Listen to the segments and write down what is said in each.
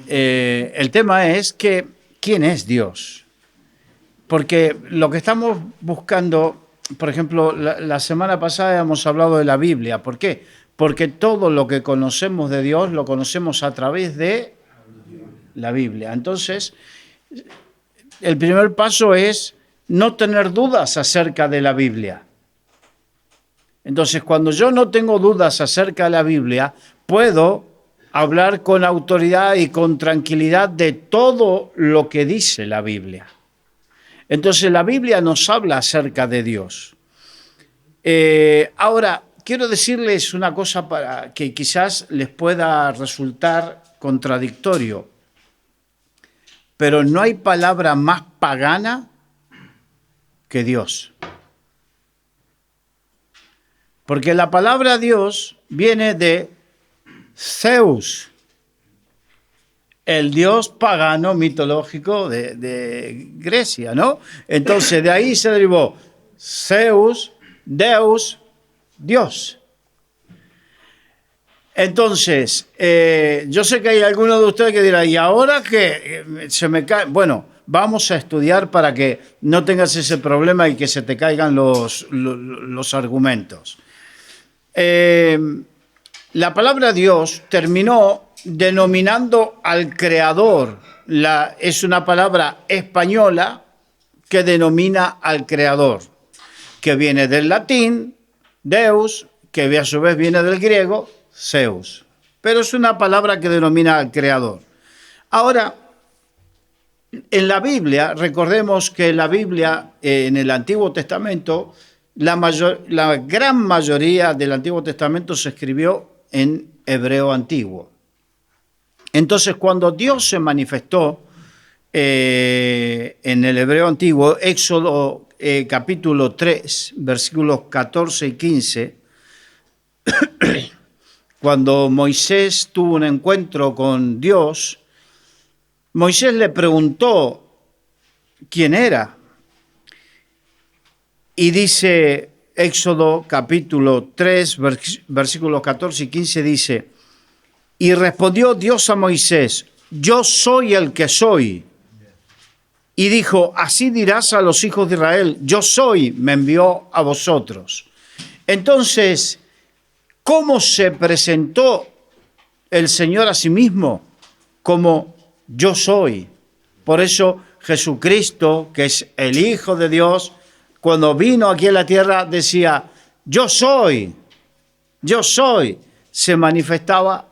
El tema es que, ¿quién es Dios? Porque lo que estamos buscando, por ejemplo, la semana pasada hemos hablado de la Biblia. ¿Por qué? Porque todo lo que conocemos de Dios lo conocemos a través de la Biblia. Entonces, el primer paso es no tener dudas acerca de la Biblia. Entonces, cuando yo no tengo dudas acerca de la Biblia, puedo hablar con autoridad y con tranquilidad de todo lo que dice la Biblia. Entonces, la Biblia nos habla acerca de Dios. Ahora, quiero decirles una cosa para que quizás les pueda resultar contradictorio, pero no hay palabra más pagana que Dios. Porque la palabra Dios viene de Zeus, el dios pagano mitológico de Grecia, ¿no? Entonces de ahí se derivó Zeus, Deus, Dios. Entonces, yo sé que hay algunos de ustedes que dirán, ¿y ahora que se me cae? Bueno, vamos a estudiar para que no tengas ese problema y que se te caigan los argumentos. La palabra Dios terminó denominando al Creador. Es una palabra española que denomina al Creador, que viene del latín, Deus, que a su vez viene del griego, Zeus. Pero es una palabra que denomina al Creador. Ahora, en la Biblia, recordemos que la Biblia, en el Antiguo Testamento, la gran mayoría del Antiguo Testamento se escribió en hebreo antiguo. Entonces, cuando Dios se manifestó en el hebreo antiguo, Éxodo capítulo 3, versículos 14 y 15, cuando Moisés tuvo un encuentro con Dios, Moisés le preguntó quién era. Y dice Éxodo capítulo 3, versículos 14 y 15, dice, y respondió Dios a Moisés, yo soy el que soy. Y dijo, así dirás a los hijos de Israel, yo soy, me envió a vosotros. Entonces, ¿cómo se presentó el Señor a sí mismo? Como yo soy. Por eso Jesucristo, que es el Hijo de Dios, cuando vino aquí a la tierra decía, yo soy, se manifestaba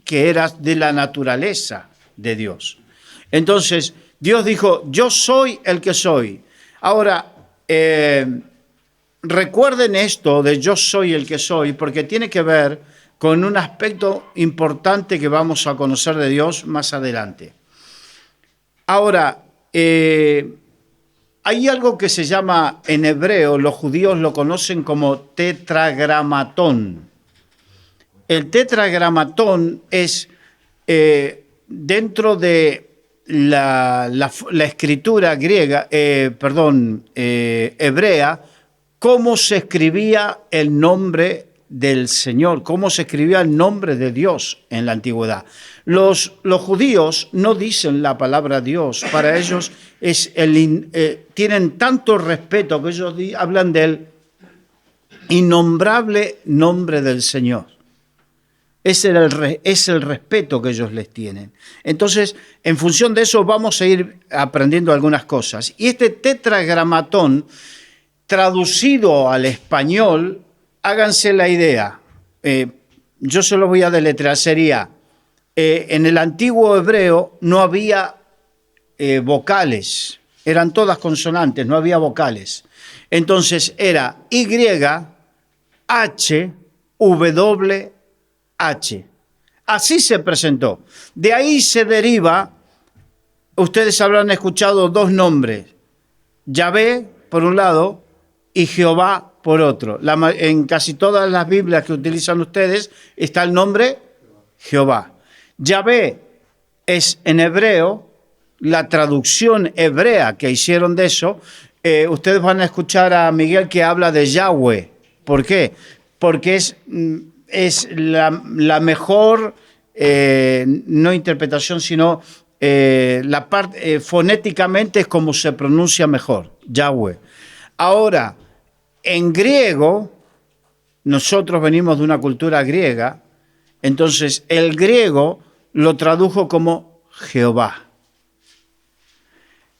que era de la naturaleza de Dios. Entonces, Dios dijo, yo soy el que soy. Ahora, recuerden esto de yo soy el que soy, porque tiene que ver con un aspecto importante que vamos a conocer de Dios más adelante. Ahora, hay algo que se llama, en hebreo, los judíos lo conocen como tetragramatón. El tetragramatón es dentro de la escritura griega, hebrea, cómo se escribía el nombre del Señor, cómo se escribía el nombre de Dios en la antigüedad. Los judíos no dicen la palabra Dios, para ellos tienen tanto respeto que ellos hablan del innombrable nombre del Señor. Es el respeto que ellos les tienen. Entonces, en función de eso vamos a ir aprendiendo algunas cosas. Y este tetragramatón, traducido al español, háganse la idea, yo se lo voy a deletrear, sería, en el antiguo hebreo no había vocales, eran todas consonantes, no había vocales. Entonces era Y, H, W, H. Así se presentó. De ahí se deriva, ustedes habrán escuchado dos nombres, Yahvé por un lado y Jehová por otro. En casi todas las Biblias que utilizan ustedes está el nombre Jehová. Yahvé es en hebreo, la traducción hebrea que hicieron de eso. Ustedes van a escuchar a Miguel que habla de Yahweh. ¿Por qué? Porque es la mejor no interpretación, sino la parte fonéticamente es como se pronuncia mejor, Yahweh. Ahora, en griego, nosotros venimos de una cultura griega, entonces el griego lo tradujo como Jehová.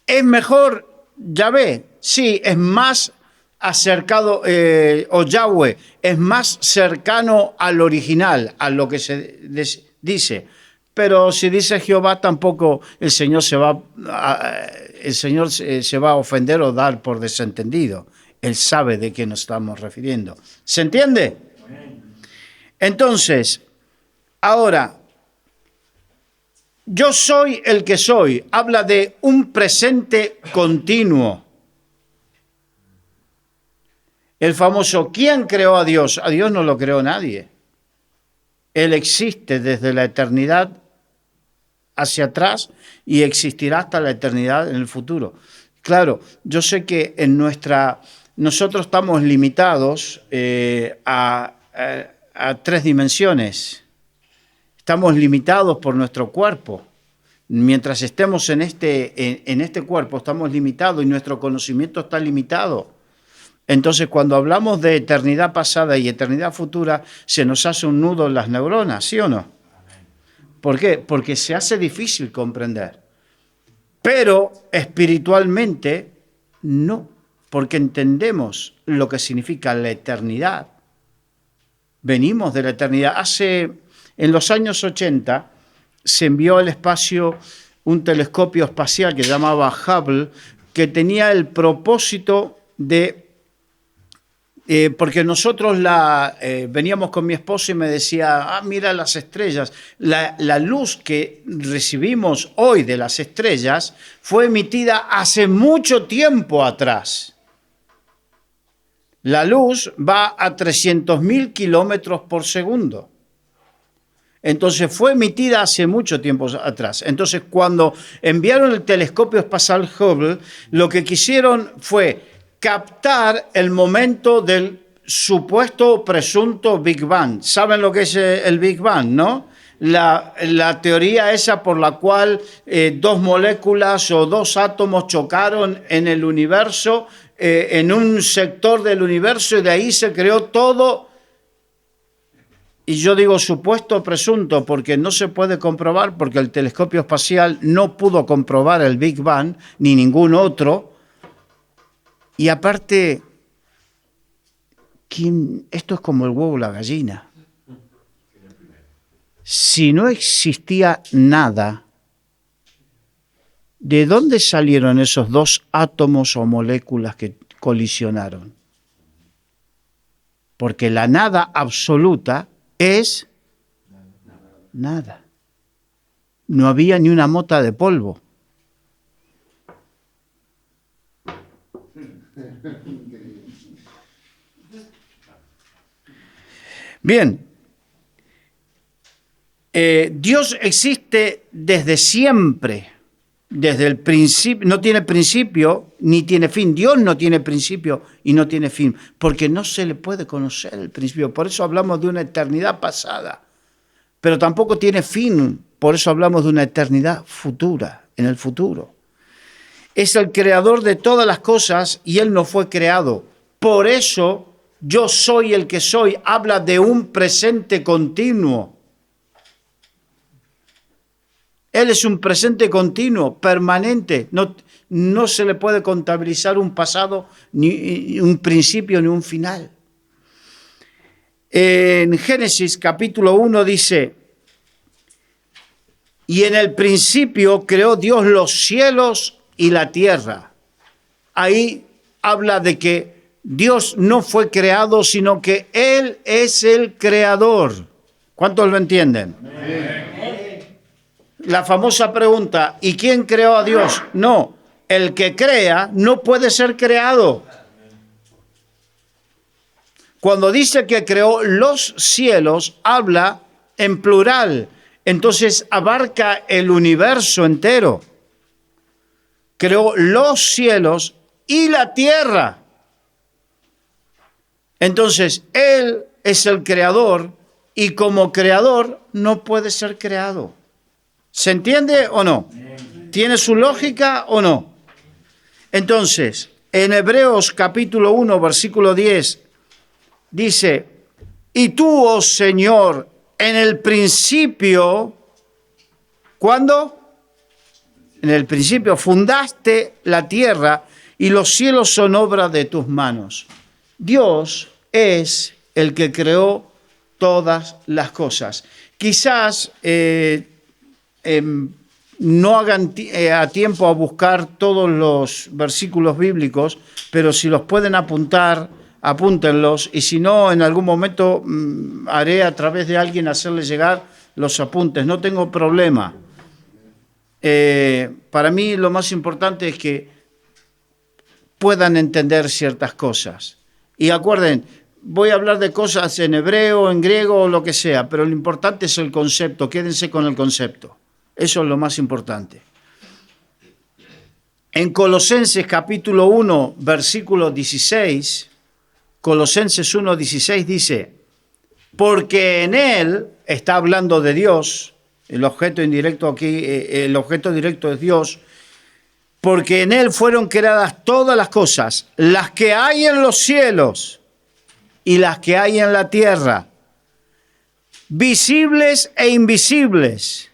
¿Es mejor Yahvé? Sí, es más acercado, o Yahweh, es más cercano al original, a lo que se dice. Pero si dice Jehová, tampoco el Señor se va a ofender o dar por desentendido. Él sabe de qué nos estamos refiriendo. ¿Se entiende? Entonces, ahora, yo soy el que soy. Habla de un presente continuo. El famoso, ¿quién creó a Dios? A Dios no lo creó nadie. Él existe desde la eternidad hacia atrás y existirá hasta la eternidad en el futuro. Claro, yo sé que nosotros estamos limitados a 3 dimensiones. Estamos limitados por nuestro cuerpo. Mientras estemos en este cuerpo, estamos limitados y nuestro conocimiento está limitado. Entonces, cuando hablamos de eternidad pasada y eternidad futura, se nos hace un nudo en las neuronas, ¿sí o no? ¿Por qué? Porque se hace difícil comprender. Pero espiritualmente, no, porque entendemos lo que significa la eternidad. Venimos de la eternidad. En los años 80 se envió al espacio un telescopio espacial que se llamaba Hubble, que tenía el propósito de... porque nosotros veníamos con mi esposo y me decía, mira las estrellas. La luz que recibimos hoy de las estrellas fue emitida hace mucho tiempo atrás. La luz va a 300.000 kilómetros por segundo. Entonces fue emitida hace mucho tiempo atrás. Entonces cuando enviaron el telescopio espacial Hubble, lo que quisieron fue captar el momento del supuesto presunto Big Bang. ¿Saben lo que es el Big Bang, no? La teoría esa por la cual 2 moléculas o 2 átomos chocaron en el universo, en un sector del universo, y de ahí se creó todo. Y yo digo supuesto o presunto porque no se puede comprobar, porque el telescopio espacial no pudo comprobar el Big Bang, ni ningún otro. Y aparte, esto es como el huevo o la gallina. Si no existía nada, ¿de dónde salieron esos 2 átomos o moléculas que colisionaron? Porque la nada absoluta es nada. No había ni una mota de polvo. Bien, Dios existe desde siempre, desde el principio, no tiene principio ni tiene fin. Dios no tiene principio y no tiene fin, porque no se le puede conocer el principio. Por eso hablamos de una eternidad pasada, pero tampoco tiene fin, por eso hablamos de una eternidad futura, en el futuro. Es el creador de todas las cosas y Él no fue creado. Por eso yo soy el que soy, habla de un presente continuo. Él es un presente continuo, permanente. No se le puede contabilizar un pasado, ni un principio, ni un final. En Génesis capítulo 1 dice, y en el principio creó Dios los cielos y la tierra. Ahí habla de que Dios no fue creado, sino que Él es el creador. ¿Cuántos lo entienden? Amén. La famosa pregunta, ¿y quién creó a Dios? No, el que crea no puede ser creado. Cuando dice que creó los cielos, habla en plural, entonces abarca el universo entero. Creó los cielos y la tierra. Entonces, Él es el creador y como creador no puede ser creado. ¿Se entiende o no? ¿Tiene su lógica o no? Entonces, en Hebreos capítulo 1, versículo 10, dice, y tú, oh Señor, en el principio, ¿cuándo? En el principio fundaste la tierra y los cielos son obra de tus manos. Dios es el que creó todas las cosas. Quizás no hagan a tiempo a buscar todos los versículos bíblicos, pero si los pueden apuntar, apúntenlos, y si no, en algún momento haré a través de alguien hacerles llegar los apuntes. No tengo problema. Para mí lo más importante es que puedan entender ciertas cosas. Y acuerden, voy a hablar de cosas en hebreo, en griego o lo que sea, pero lo importante es el concepto. Quédense con el concepto. Eso es lo más importante. En Colosenses capítulo 1, versículo 16, Colosenses 1, 16 dice, porque en Él, está hablando de Dios, el objeto indirecto aquí, el objeto directo es Dios, porque en Él fueron creadas todas las cosas, las que hay en los cielos y las que hay en la tierra, visibles e invisibles.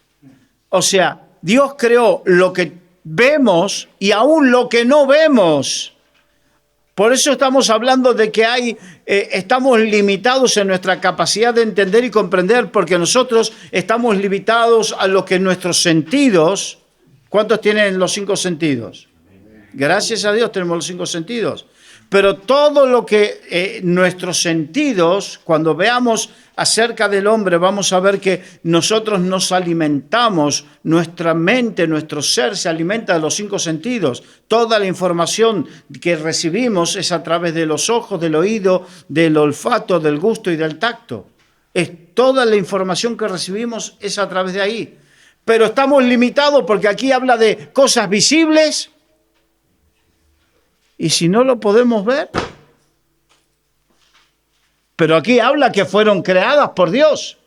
O sea, Dios creó lo que vemos y aún lo que no vemos. Por eso estamos hablando de que estamos limitados en nuestra capacidad de entender y comprender, porque nosotros estamos limitados a lo que nuestros sentidos. ¿Cuántos tienen los 5 sentidos? Gracias a Dios tenemos los 5 sentidos. Pero todo lo que nuestros sentidos, cuando veamos acerca del hombre, vamos a ver que nosotros nos alimentamos, nuestra mente, nuestro ser se alimenta de los 5 sentidos. Toda la información que recibimos es a través de los ojos, del oído, del olfato, del gusto y del tacto. Toda la información que recibimos es a través de ahí. Pero estamos limitados porque aquí habla de cosas visibles. Y si no lo podemos ver, pero aquí habla que fueron creadas por Dios.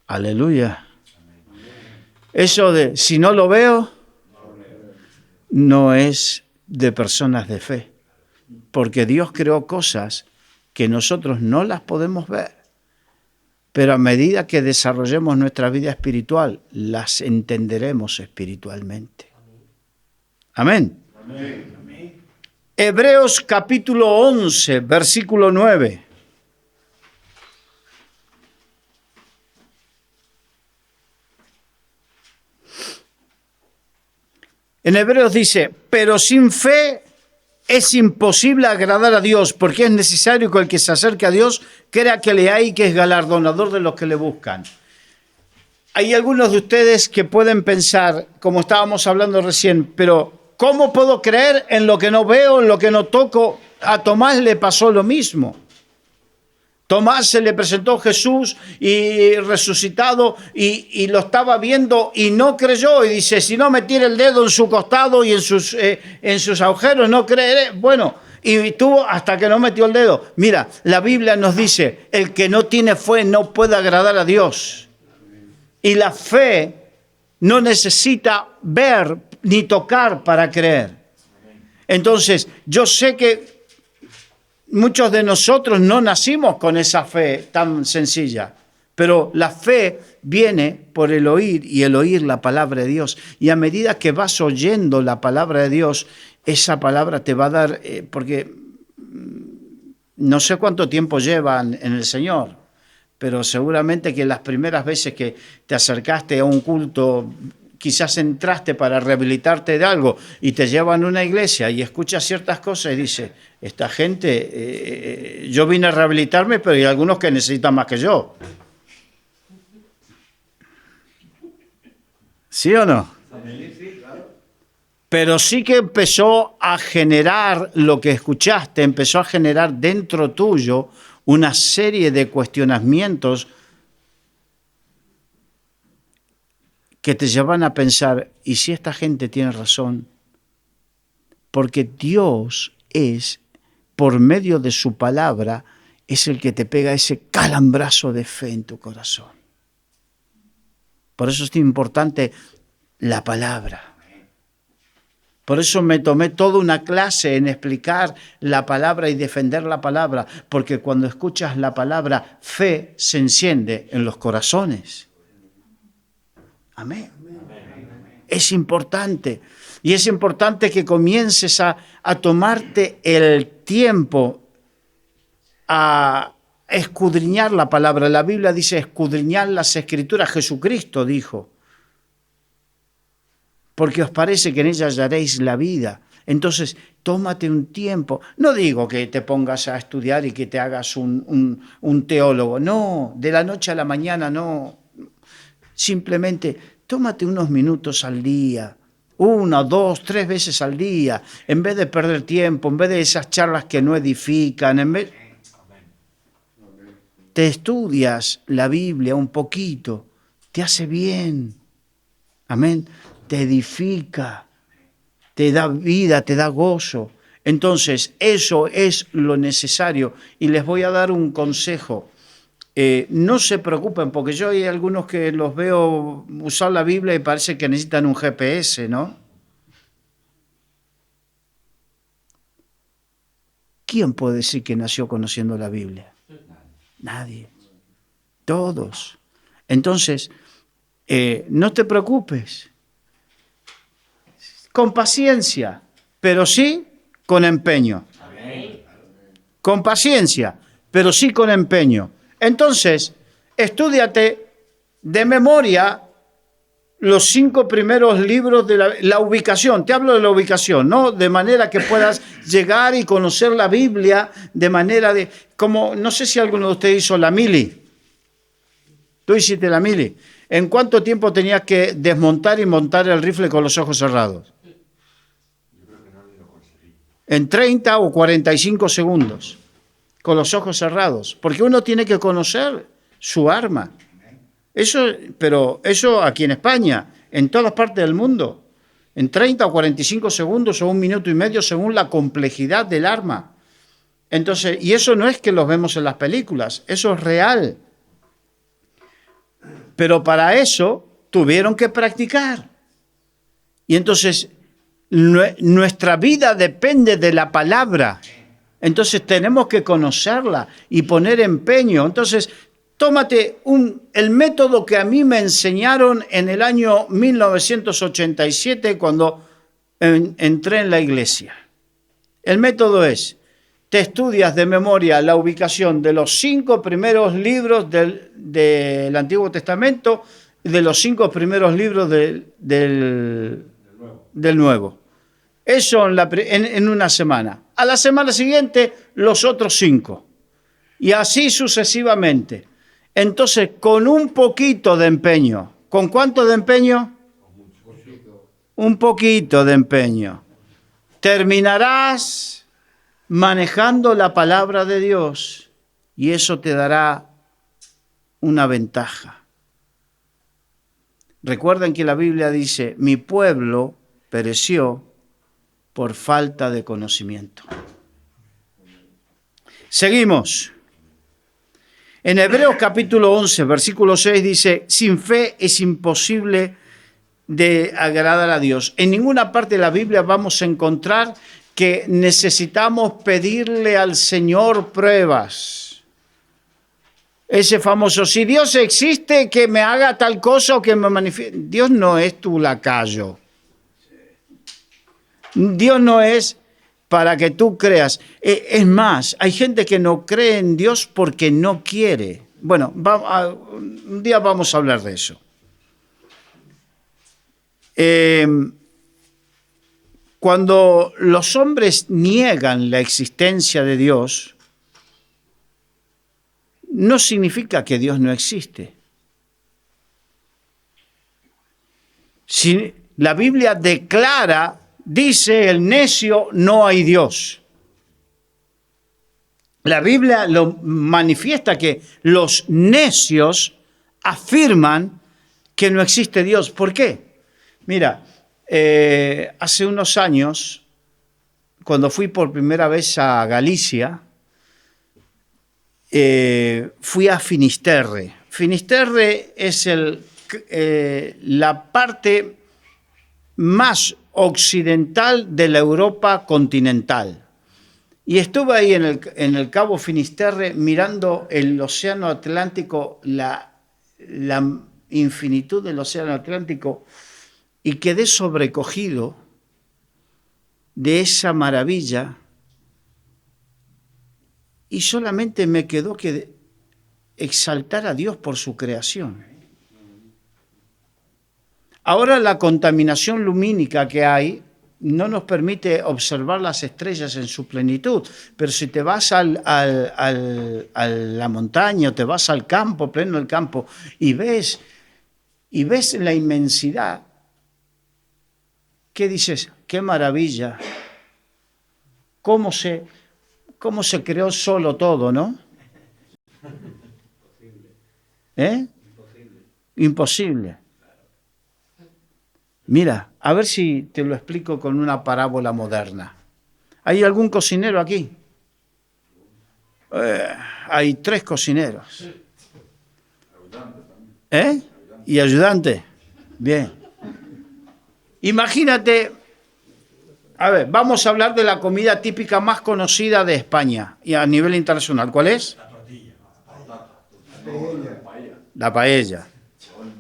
Aleluya. Eso de si no lo veo, no es de personas de fe, porque Dios creó cosas que nosotros no las podemos ver, pero a medida que desarrollemos nuestra vida espiritual, las entenderemos espiritualmente. Amén. Amén. Hebreos capítulo 11, versículo 9. En Hebreos dice, pero sin fe es imposible agradar a Dios, porque es necesario que el que se acerque a Dios crea que le hay y que es galardonador de los que le buscan. Hay algunos de ustedes que pueden pensar, como estábamos hablando recién, pero ¿cómo puedo creer en lo que no veo, en lo que no toco? A Tomás le pasó lo mismo. Tomás se le presentó Jesús y resucitado y lo estaba viendo y no creyó. Y dice, si no metiera el dedo en su costado y en sus agujeros, no creeré. Bueno, y tuvo hasta que no metió el dedo. Mira, la Biblia nos dice, el que no tiene fe no puede agradar a Dios. Y la fe no necesita ver ni tocar para creer. Entonces, yo sé que muchos de nosotros no nacimos con esa fe tan sencilla, pero la fe viene por el oír y el oír la palabra de Dios. Y a medida que vas oyendo la palabra de Dios, esa palabra te va a dar, porque no sé cuánto tiempo llevan en el Señor, pero seguramente que las primeras veces que te acercaste a un culto, quizás entraste para rehabilitarte de algo y te llevan a una iglesia y escuchas ciertas cosas y dices, esta gente, yo vine a rehabilitarme, pero hay algunos que necesitan más que yo. ¿Sí o no? Sí, claro. Pero sí que empezó a generar lo que escuchaste, empezó a generar dentro tuyo una serie de cuestionamientos que te llevan a pensar, ¿y si esta gente tiene razón? Porque Dios es, por medio de su palabra, es el que te pega ese calambrazo de fe en tu corazón. Por eso es importante la palabra. Por eso me tomé toda una clase en explicar la palabra y defender la palabra, porque cuando escuchas la palabra, fe se enciende en los corazones. Amén. Es importante. Y es importante que comiences a tomarte el tiempo a escudriñar la palabra. La Biblia dice escudriñar las Escrituras. Jesucristo dijo, porque os parece que en ella hallaréis la vida. Entonces, tómate un tiempo. No digo que te pongas a estudiar y que te hagas un teólogo. No, de la noche a la mañana no. Simplemente tómate unos minutos al día. 1, 2, 3 veces al día. En vez de perder tiempo, en vez de esas charlas que no edifican, te estudias la Biblia un poquito. Te hace bien. Amén. Te edifica, te da vida, te da gozo. Entonces, eso es lo necesario. Y les voy a dar un consejo. No se preocupen, porque yo hay algunos que los veo usar la Biblia y parece que necesitan un GPS, ¿no? ¿Quién puede decir que nació conociendo la Biblia? Nadie. Todos. Entonces, no te preocupes. Con paciencia, pero sí con empeño. Con paciencia, pero sí con empeño. Entonces, estúdiate de memoria los 5 primeros libros de la ubicación. Te hablo de la ubicación, ¿no? De manera que puedas llegar y conocer la Biblia de manera de... Como, no sé si alguno de ustedes hizo la mili. Tú hiciste la mili. ¿En cuánto tiempo tenías que desmontar y montar el rifle con los ojos cerrados? En 30 o 45 segundos, con los ojos cerrados, porque uno tiene que conocer su arma. Pero eso aquí en España, en todas partes del mundo, en 30 o 45 segundos o 1 minuto y medio según la complejidad del arma. Entonces, y eso no es que los vemos en las películas, eso es real. Pero para eso tuvieron que practicar. Y entonces nuestra vida depende de la palabra. Entonces tenemos que conocerla y poner empeño. Entonces, tómate el método que a mí me enseñaron en el año 1987 cuando entré en la iglesia. El método es, te estudias de memoria la ubicación de los 5 primeros libros del Antiguo Testamento y de los 5 primeros libros del Nuevo. Eso en una semana. A la semana siguiente, los otros 5. Y así sucesivamente. Entonces, con un poquito de empeño. ¿Con cuánto de empeño? Un poquito de empeño. Terminarás manejando la palabra de Dios y eso te dará una ventaja. Recuerden que la Biblia dice, mi pueblo pereció por falta de conocimiento. Seguimos. En Hebreos capítulo 11, versículo 6 dice, sin fe es imposible de agradar a Dios. En ninguna parte de la Biblia vamos a encontrar que necesitamos pedirle al Señor pruebas. Ese famoso, si Dios existe, que me haga tal cosa o que me manifieste. Dios no es tu lacayo. Dios no es para que tú creas. Es más, hay gente que no cree en Dios porque no quiere. Bueno, un día vamos a hablar de eso. Cuando los hombres niegan la existencia de Dios, no significa que Dios no existe. Si la Biblia declara, dice el necio, no hay Dios. La Biblia lo manifiesta que los necios afirman que no existe Dios. ¿Por qué? Mira, hace unos años, cuando fui por primera vez a Galicia, fui a Finisterre. Finisterre es la parte más occidental de la Europa continental. Y estuve ahí en el Cabo Finisterre mirando el océano Atlántico, la infinitud del océano Atlántico, y quedé sobrecogido de esa maravilla, y solamente me quedó que exaltar a Dios por su creación. Ahora la contaminación lumínica que hay no nos permite observar las estrellas en su plenitud, pero si te vas a la montaña o te vas al campo, pleno el campo, y ves la inmensidad, ¿qué dices? ¡Qué maravilla! ¿Cómo se creó solo todo, no? Imposible. Mira, a ver si te lo explico con una parábola moderna. ¿Hay algún cocinero aquí? Hay 3 cocineros. ¿Y ayudante? Bien. Imagínate, a ver, vamos a hablar de la comida típica más conocida de España y a nivel internacional. ¿Cuál es? La tortilla. La paella.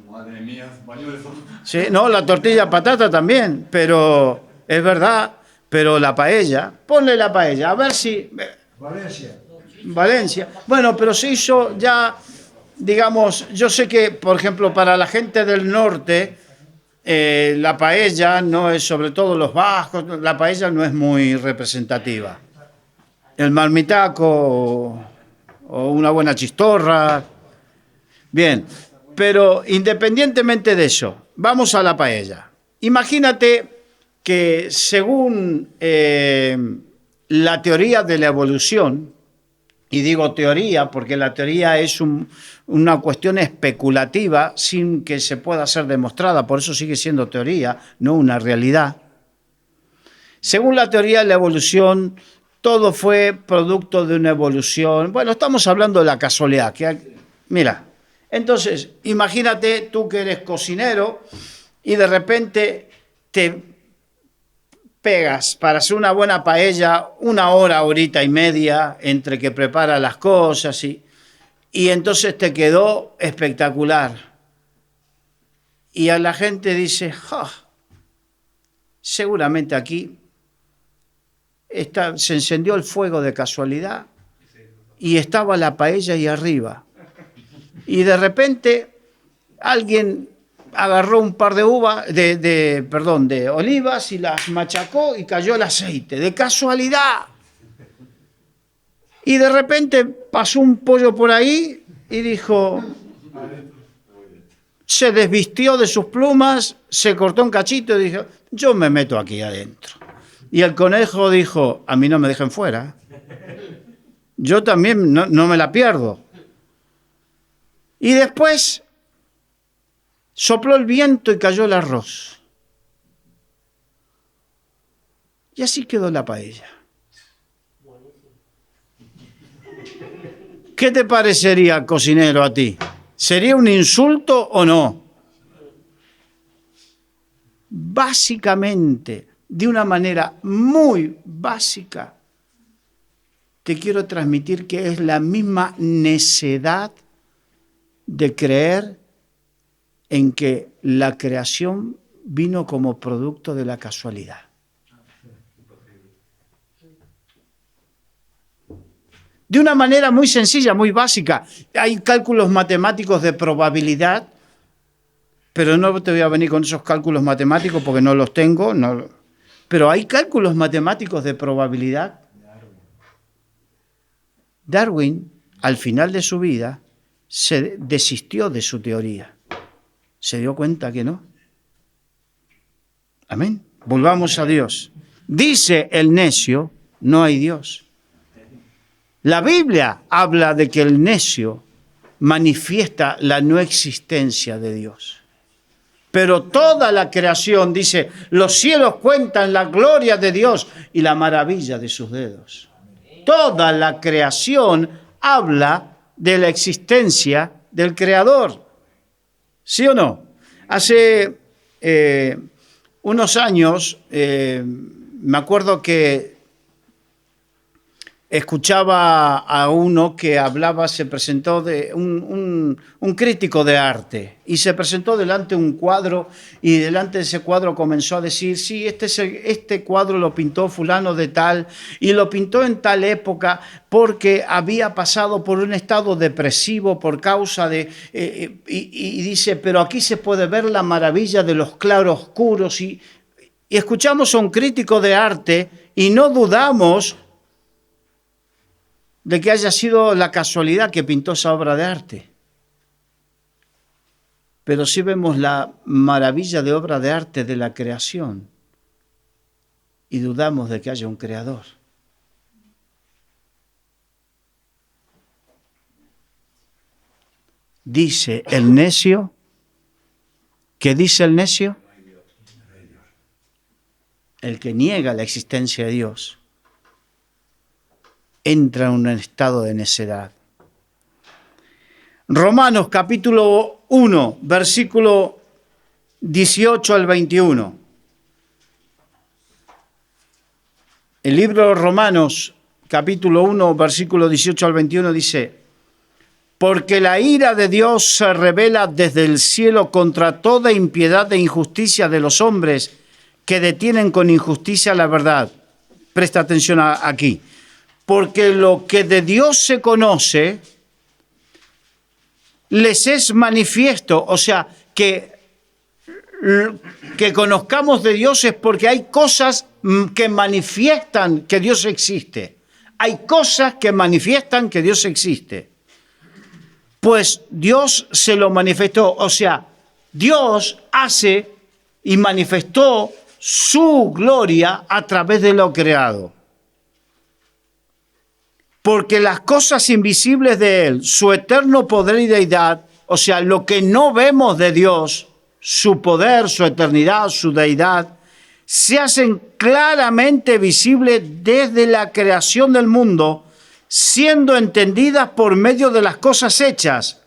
Madre mía, españoles. Sí, no, la tortilla patata también, pero es verdad, pero la paella, ponle la paella, a ver si... Valencia. Bueno, pero se hizo ya, digamos, yo sé que, por ejemplo, para la gente del norte, la paella no es, sobre todo los vascos, la paella no es muy representativa. El marmitaco o una buena chistorra, bien. Pero independientemente de eso, vamos a la paella. Imagínate que según la teoría de la evolución, y digo teoría porque la teoría es una cuestión especulativa sin que se pueda ser demostrada, por eso sigue siendo teoría, no una realidad. Según la teoría de la evolución, todo fue producto de una evolución. Bueno, estamos hablando de la casualidad. Mira. Entonces, imagínate tú que eres cocinero y de repente te pegas para hacer una buena paella 1 hora, horita y media entre que preparas las cosas y entonces te quedó espectacular. Y a la gente dice, seguramente aquí se encendió el fuego de casualidad y estaba la paella ahí arriba. Y de repente alguien agarró un par de de olivas y las machacó y cayó el aceite, de casualidad. Y de repente pasó un pollo por ahí y dijo, se desvistió de sus plumas, se cortó un cachito y dijo, yo me meto aquí adentro. Y el conejo dijo, a mí no me dejen fuera. Yo también no me la pierdo. Y después sopló el viento y cayó el arroz. Y así quedó la paella. ¿Qué te parecería, cocinero, a ti? ¿Sería un insulto o no? Básicamente, de una manera muy básica, te quiero transmitir que es la misma necedad de creer en que la creación vino como producto de la casualidad. De una manera muy sencilla, muy básica. Hay cálculos matemáticos de probabilidad, pero no te voy a venir con esos cálculos matemáticos porque no los tengo. No. Pero hay cálculos matemáticos de probabilidad. Darwin, al final de su vida, se desistió de su teoría. ¿Se dio cuenta que no? Amén. Volvamos a Dios. Dice el necio, no hay Dios. La Biblia habla de que el necio manifiesta la no existencia de Dios. Pero toda la creación, dice, los cielos cuentan la gloria de Dios y la maravilla de sus dedos. Toda la creación habla de la existencia del Creador. ¿Sí o no? Hace unos años me acuerdo que escuchaba a uno que hablaba, se presentó de un crítico de arte y se presentó delante de un cuadro y delante de ese cuadro comenzó a decir, sí, este cuadro lo pintó fulano de tal y lo pintó en tal época porque había pasado por un estado depresivo por causa de... y dice, pero aquí se puede ver la maravilla de los claroscuros y escuchamos a un crítico de arte y no dudamos de que haya sido la casualidad que pintó esa obra de arte. Pero sí vemos la maravilla de obra de arte de la creación y dudamos de que haya un creador. Dice el necio, ¿qué dice el necio? El que niega la existencia de Dios entra en un estado de necedad. Romanos capítulo 1, versículo 18 al 21. El libro de Romanos capítulo 1, versículo 18 al 21 dice, porque la ira de Dios se revela desde el cielo contra toda impiedad e injusticia de los hombres que detienen con injusticia la verdad. Presta atención aquí. Porque lo que de Dios se conoce, les es manifiesto. O sea, que conozcamos de Dios es porque hay cosas que manifiestan que Dios existe. Hay cosas que manifiestan que Dios existe. Pues Dios se lo manifestó. O sea, Dios hace y manifestó su gloria a través de lo creado. Porque las cosas invisibles de Él, su eterno poder y deidad, o sea, lo que no vemos de Dios, su poder, su eternidad, su deidad, se hacen claramente visibles desde la creación del mundo, siendo entendidas por medio de las cosas hechas,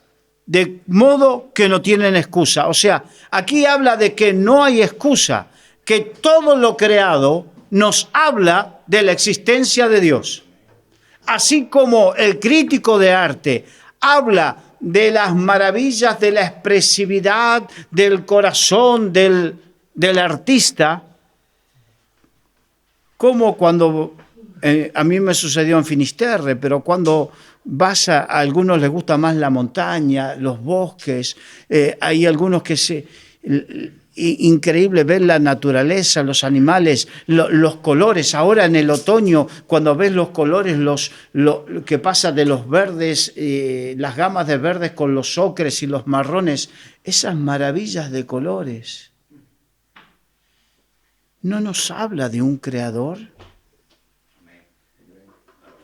de modo que no tienen excusa. O sea, aquí habla de que no hay excusa, que todo lo creado nos habla de la existencia de Dios. Así como el crítico de arte habla de las maravillas de la expresividad del corazón del artista, como cuando a mí me sucedió en Finisterre, pero cuando vas a algunos les gusta más la montaña, los bosques, hay algunos que increíble ver la naturaleza, los animales, los colores. Ahora en el otoño, cuando ves los colores, lo que pasa de los verdes, las gamas de verdes con los ocres y los marrones, esas maravillas de colores. ¿No nos habla de un creador?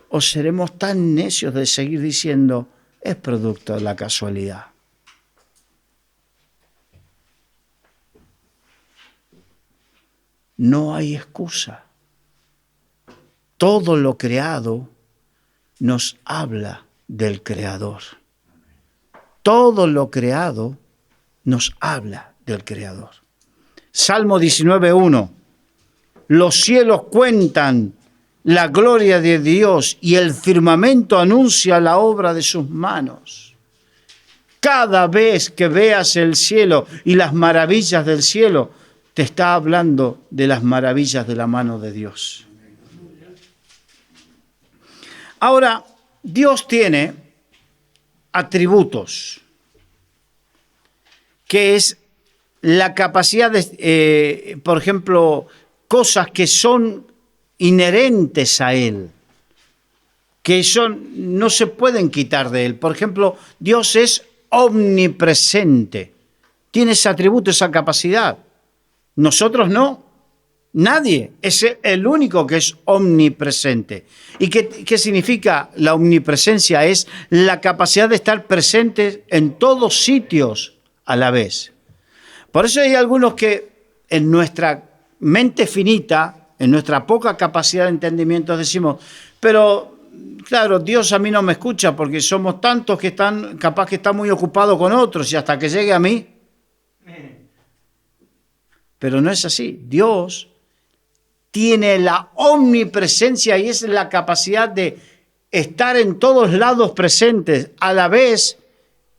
¿O seremos tan necios de seguir diciendo, es producto de la casualidad? No hay excusa. Todo lo creado nos habla del Creador. Todo lo creado nos habla del Creador. Salmo 19:1. Los cielos cuentan la gloria de Dios y el firmamento anuncia la obra de sus manos. Cada vez que veas el cielo y las maravillas del cielo, te está hablando de las maravillas de la mano de Dios. Ahora, Dios tiene atributos, que es la capacidad de, por ejemplo, cosas que son inherentes a Él, que no se pueden quitar de Él. Por ejemplo, Dios es omnipresente, tiene ese atributo, esa capacidad. Nosotros no, nadie, es el único que es omnipresente. ¿Y qué significa la omnipresencia? Es la capacidad de estar presente en todos sitios a la vez. Por eso hay algunos que en nuestra mente finita, en nuestra poca capacidad de entendimiento decimos, pero claro, Dios a mí no me escucha porque somos tantos que están, capaz que está muy ocupado con otros y hasta que llegue a mí. Pero no es así. Dios tiene la omnipresencia y es la capacidad de estar en todos lados presentes a la vez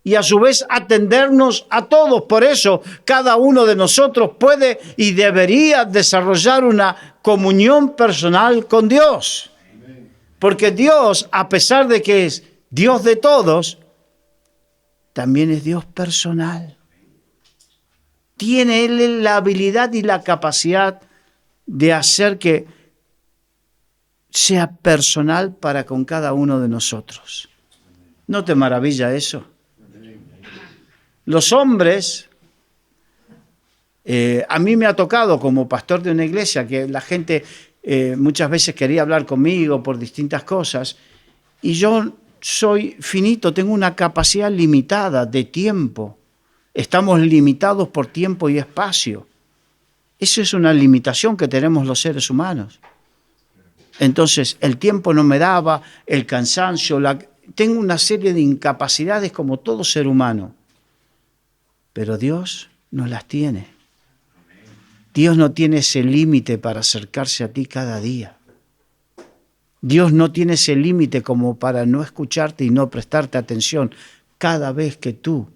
y a su vez atendernos a todos. Por eso cada uno de nosotros puede y debería desarrollar una comunión personal con Dios. Porque Dios, a pesar de que es Dios de todos, también es Dios personal. Tiene Él la habilidad y la capacidad de hacer que sea personal para con cada uno de nosotros. ¿No te maravilla eso? Los hombres, a mí me ha tocado como pastor de una iglesia que la gente muchas veces quería hablar conmigo por distintas cosas y yo soy finito, tengo una capacidad limitada de tiempo. Estamos limitados por tiempo y espacio. Eso es una limitación que tenemos los seres humanos. Entonces, el tiempo no me daba, el cansancio, tengo una serie de incapacidades como todo ser humano. Pero Dios no las tiene. Dios no tiene ese límite para acercarse a ti cada día. Dios no tiene ese límite como para no escucharte y no prestarte atención cada vez que tú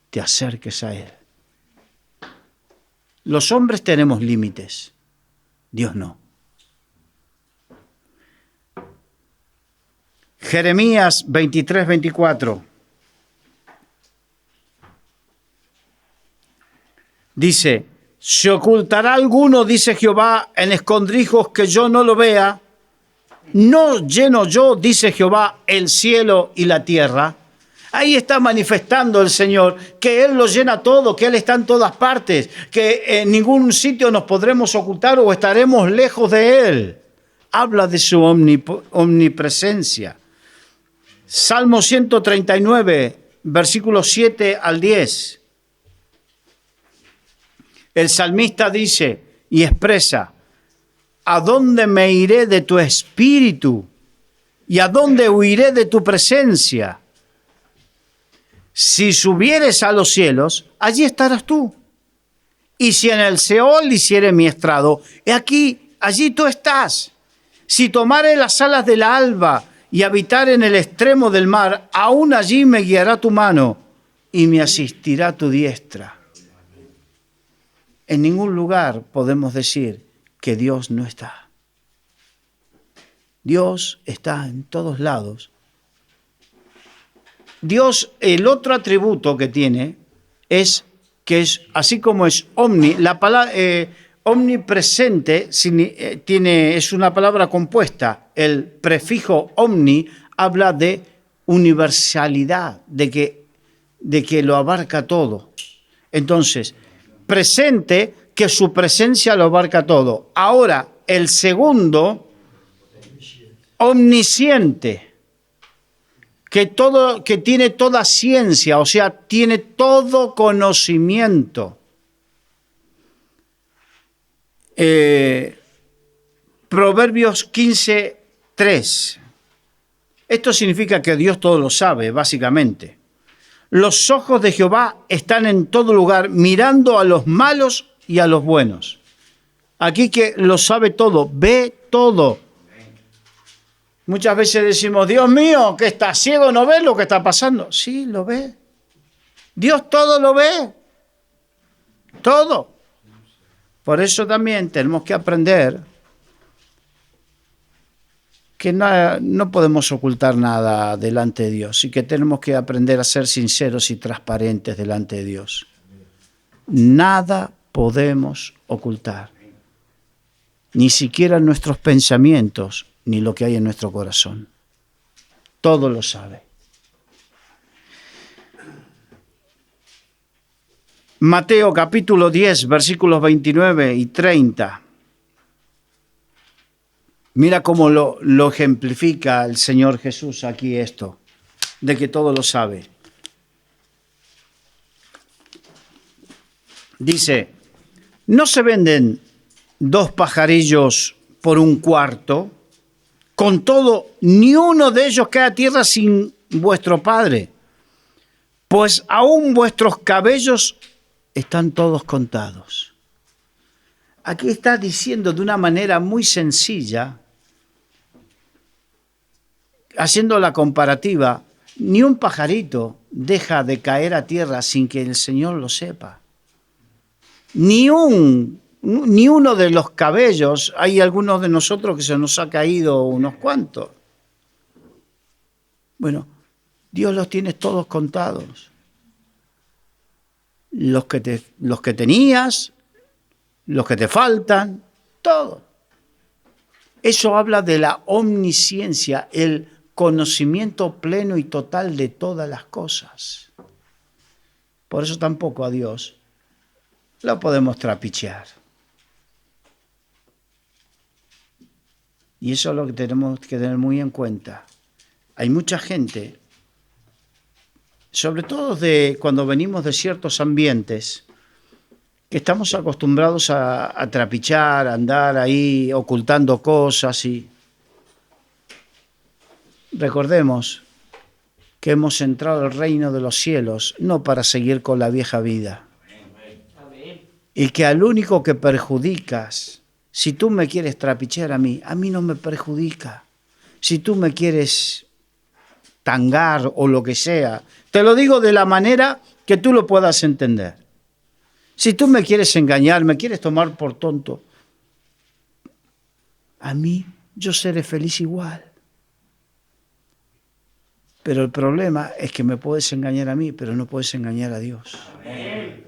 te acerques a Él. Los hombres tenemos límites, Dios no. Jeremías 23:24 dice: ¿se ocultará alguno, dice Jehová, en escondrijos que yo no lo vea? ¿No lleno yo, dice Jehová, el cielo y la tierra? Ahí está manifestando el Señor que Él lo llena todo, que Él está en todas partes, que en ningún sitio nos podremos ocultar o estaremos lejos de Él. Habla de su omnipresencia. Salmo 139, versículos 7 al 10. El salmista dice y expresa: ¿a dónde me iré de tu espíritu? ¿Y a dónde huiré de tu presencia? Si subieres a los cielos, allí estarás tú. Y si en el Seol hiciere mi estrado, he aquí, allí tú estás. Si tomare las alas del alba y habitar en el extremo del mar, aún allí me guiará tu mano y me asistirá tu diestra. En ningún lugar podemos decir que Dios no está. Dios está en todos lados. Dios, el otro atributo que tiene es que es así como es la palabra omnipresente es una palabra compuesta. El prefijo omni habla de universalidad, de que lo abarca todo. Entonces, presente, que su presencia lo abarca todo. Ahora, el segundo, omnisciente, que tiene toda ciencia, o sea, tiene todo conocimiento. Proverbios 15:3. Esto significa que Dios todo lo sabe, básicamente. Los ojos de Jehová están en todo lugar, mirando a los malos y a los buenos. Aquí que lo sabe todo, ve todo. Muchas veces decimos: Dios mío, que está ciego, ¿no ve lo que está pasando? Sí, lo ve. Dios todo lo ve. Todo. Por eso también tenemos que aprender que no podemos ocultar nada delante de Dios y que tenemos que aprender a ser sinceros y transparentes delante de Dios. Nada podemos ocultar, ni siquiera nuestros pensamientos, ni lo que hay en nuestro corazón. Todo lo sabe. Mateo capítulo 10, versículos 29 y 30. Mira cómo lo ejemplifica el Señor Jesús aquí esto, de que todo lo sabe. Dice: ¿no se venden 2 pajarillos por 1 cuarto? Con todo, ni uno de ellos cae a tierra sin vuestro Padre, pues aún vuestros cabellos están todos contados. Aquí está diciendo de una manera muy sencilla, haciendo la comparativa, ni un pajarito deja de caer a tierra sin que el Señor lo sepa. Ni uno de los cabellos, hay algunos de nosotros que se nos ha caído unos cuantos. Bueno, Dios los tiene todos contados. Los que tenías, los que te faltan, todo. Eso habla de la omnisciencia, el conocimiento pleno y total de todas las cosas. Por eso tampoco a Dios lo podemos trapichear. Y eso es lo que tenemos que tener muy en cuenta. Hay mucha gente, sobre todo cuando venimos de ciertos ambientes, que estamos acostumbrados a trapichar, a andar ahí ocultando cosas y recordemos que hemos entrado al reino de los cielos no para seguir con la vieja vida. Y que al único que perjudicas, si tú me quieres trapichear a mí no me perjudica. Si tú me quieres tangar o lo que sea, te lo digo de la manera que tú lo puedas entender. Si tú me quieres engañar, me quieres tomar por tonto, a mí yo seré feliz igual. Pero el problema es que me puedes engañar a mí, pero no puedes engañar a Dios. Amén.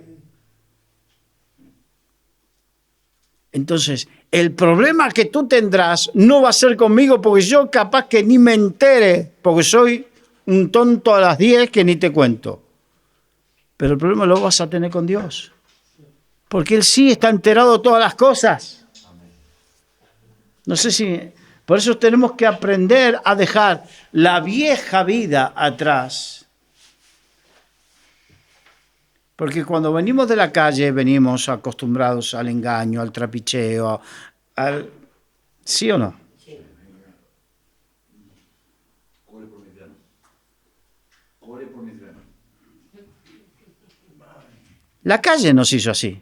Entonces, el problema que tú tendrás no va a ser conmigo porque yo capaz que ni me entere, porque soy un tonto a las 10 que ni te cuento. Pero el problema lo vas a tener con Dios. Porque Él sí está enterado de todas las cosas. No sé si... Por eso tenemos que aprender a dejar la vieja vida atrás. Porque cuando venimos de la calle, venimos acostumbrados al engaño, al trapicheo, ¿sí o no? Sí. Ore por mis ganas. Ore por mis ganas. La calle nos hizo así.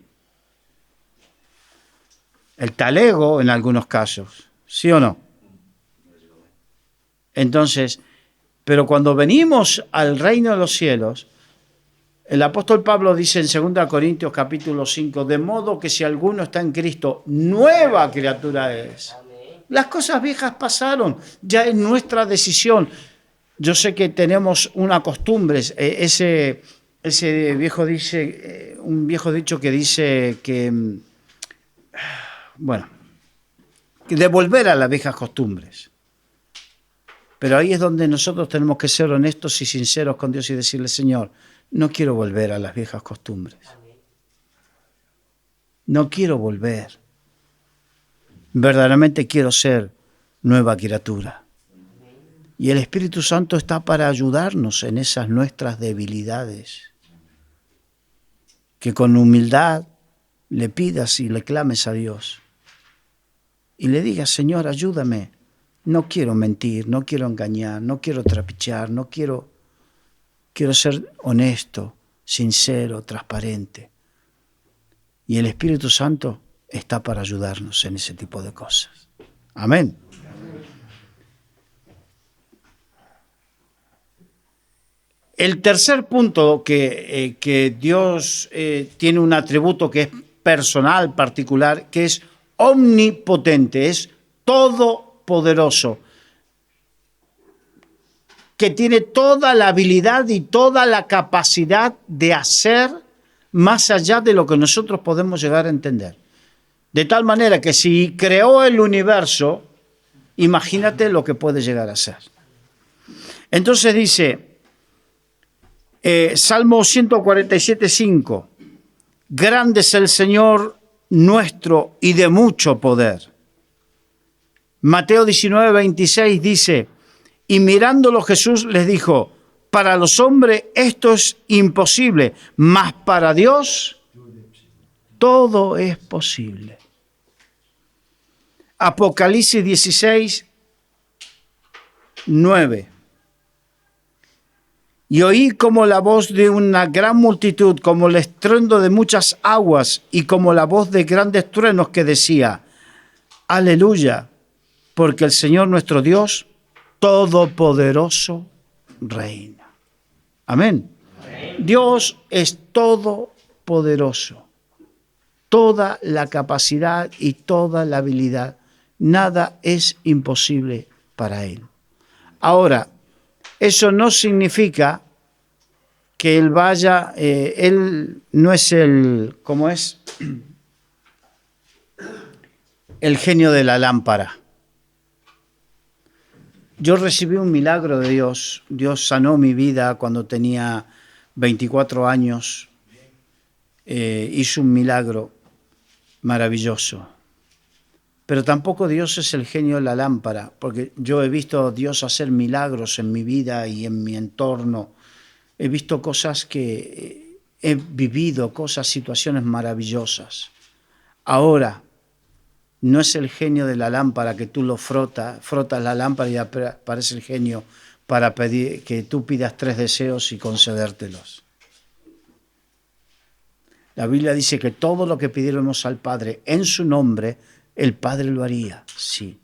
El talego en algunos casos, ¿sí o no? Entonces, pero cuando venimos al reino de los cielos, el apóstol Pablo dice en 2 Corintios capítulo 5, de modo que si alguno está en Cristo, nueva criatura es. Las cosas viejas pasaron, ya es nuestra decisión. Yo sé que tenemos una costumbre, ese viejo dice, un viejo dicho que dice que, bueno, de volver a las viejas costumbres. Pero ahí es donde nosotros tenemos que ser honestos y sinceros con Dios y decirle, Señor, no quiero volver a las viejas costumbres. No quiero volver. Verdaderamente quiero ser nueva criatura. Y el Espíritu Santo está para ayudarnos en esas nuestras debilidades. Que con humildad le pidas y le clames a Dios. Y le digas, Señor, ayúdame. No quiero mentir, no quiero engañar, no quiero trapichear, quiero ser honesto, sincero, transparente. Y el Espíritu Santo está para ayudarnos en ese tipo de cosas. Amén. El tercer punto que Dios tiene un atributo que es personal, particular, que es omnipotente, es todopoderoso, que tiene toda la habilidad y toda la capacidad de hacer más allá de lo que nosotros podemos llegar a entender. De tal manera que si creó el universo, imagínate lo que puede llegar a ser. Entonces dice, Salmo 147:5, grande es el Señor nuestro y de mucho poder. Mateo 19:26 dice, y mirándolo Jesús les dijo, para los hombres esto es imposible, mas para Dios todo es posible. Apocalipsis 9. Y oí como la voz de una gran multitud, como el estruendo de muchas aguas y como la voz de grandes truenos que decía, aleluya, porque el Señor nuestro Dios todopoderoso reina. Amén. Amén. Dios es todopoderoso. Toda la capacidad y toda la habilidad. Nada es imposible para Él. Ahora, eso no significa que Él vaya, Él no es ¿cómo es? El genio de la lámpara. Yo recibí un milagro de Dios. Dios sanó mi vida cuando tenía 24 años. Hizo un milagro maravilloso. Pero tampoco Dios es el genio de la lámpara, porque yo he visto a Dios hacer milagros en mi vida y en mi entorno. He visto cosas que he vivido, situaciones maravillosas. Ahora, no es el genio de la lámpara que tú lo frotas la lámpara y aparece el genio para pedir que tú pidas 3 deseos y concedértelos. La Biblia dice que todo lo que pidiéramos al Padre en su nombre, el Padre lo haría. Sí,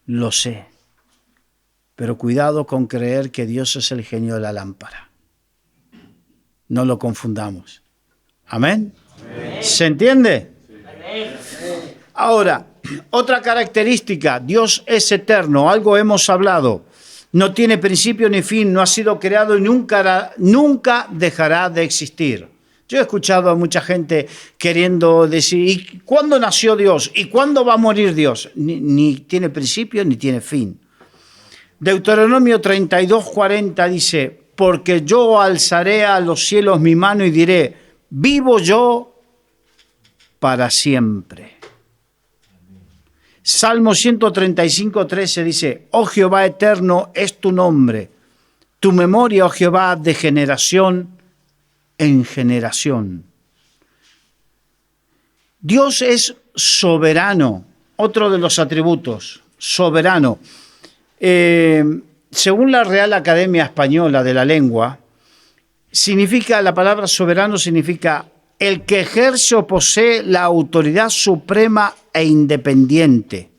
lo sé. Pero cuidado con creer que Dios es el genio de la lámpara. No lo confundamos. ¿Amén? Amén. ¿Se entiende? Sí. Ahora, otra característica, Dios es eterno, algo hemos hablado. No tiene principio ni fin, no ha sido creado y nunca dejará de existir. Yo he escuchado a mucha gente queriendo decir, ¿y cuándo nació Dios? ¿Y cuándo va a morir Dios? Ni tiene principio ni tiene fin. Deuteronomio 32:40 dice, porque yo alzaré a los cielos mi mano y diré, vivo yo para siempre. Salmo 135:13 dice, oh Jehová eterno es tu nombre, tu memoria, oh Jehová, de generación en generación. Dios es soberano, otro de los atributos, soberano. Según la Real Academia Española de la Lengua, la palabra soberano significa el que ejerce o posee la autoridad suprema e independiente.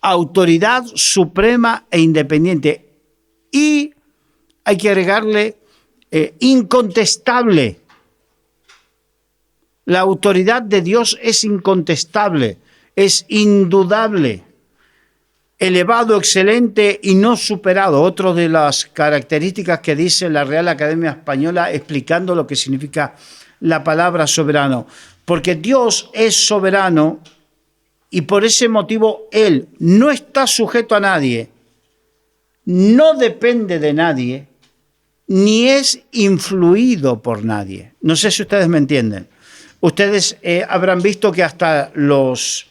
Autoridad suprema e independiente. Y hay que agregarle incontestable. La autoridad de Dios es incontestable, es indudable. Elevado, excelente y no superado. Otra de las características que dice la Real Academia Española explicando lo que significa la palabra soberano. Porque Dios es soberano y por ese motivo Él no está sujeto a nadie, no depende de nadie, ni es influido por nadie. No sé si ustedes me entienden. Ustedes habrán visto que hasta los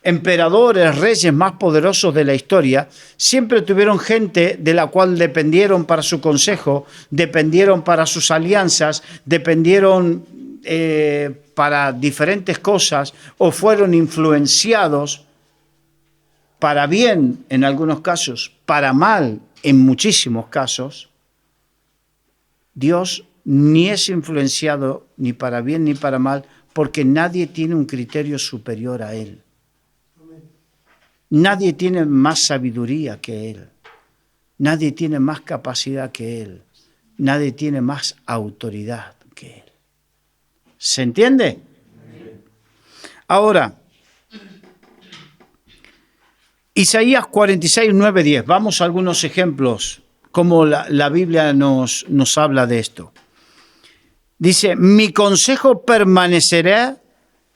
emperadores, reyes más poderosos de la historia, siempre tuvieron gente de la cual dependieron para su consejo, dependieron para sus alianzas, dependieron para diferentes cosas o fueron influenciados para bien en algunos casos, para mal en muchísimos casos. Dios ni es influenciado ni para bien ni para mal porque nadie tiene un criterio superior a Él. Nadie tiene más sabiduría que Él. Nadie tiene más capacidad que Él. Nadie tiene más autoridad que Él. ¿Se entiende? Ahora, Isaías 46:9-10. Vamos a algunos ejemplos, cómo la Biblia nos habla de esto. Dice, mi consejo permanecerá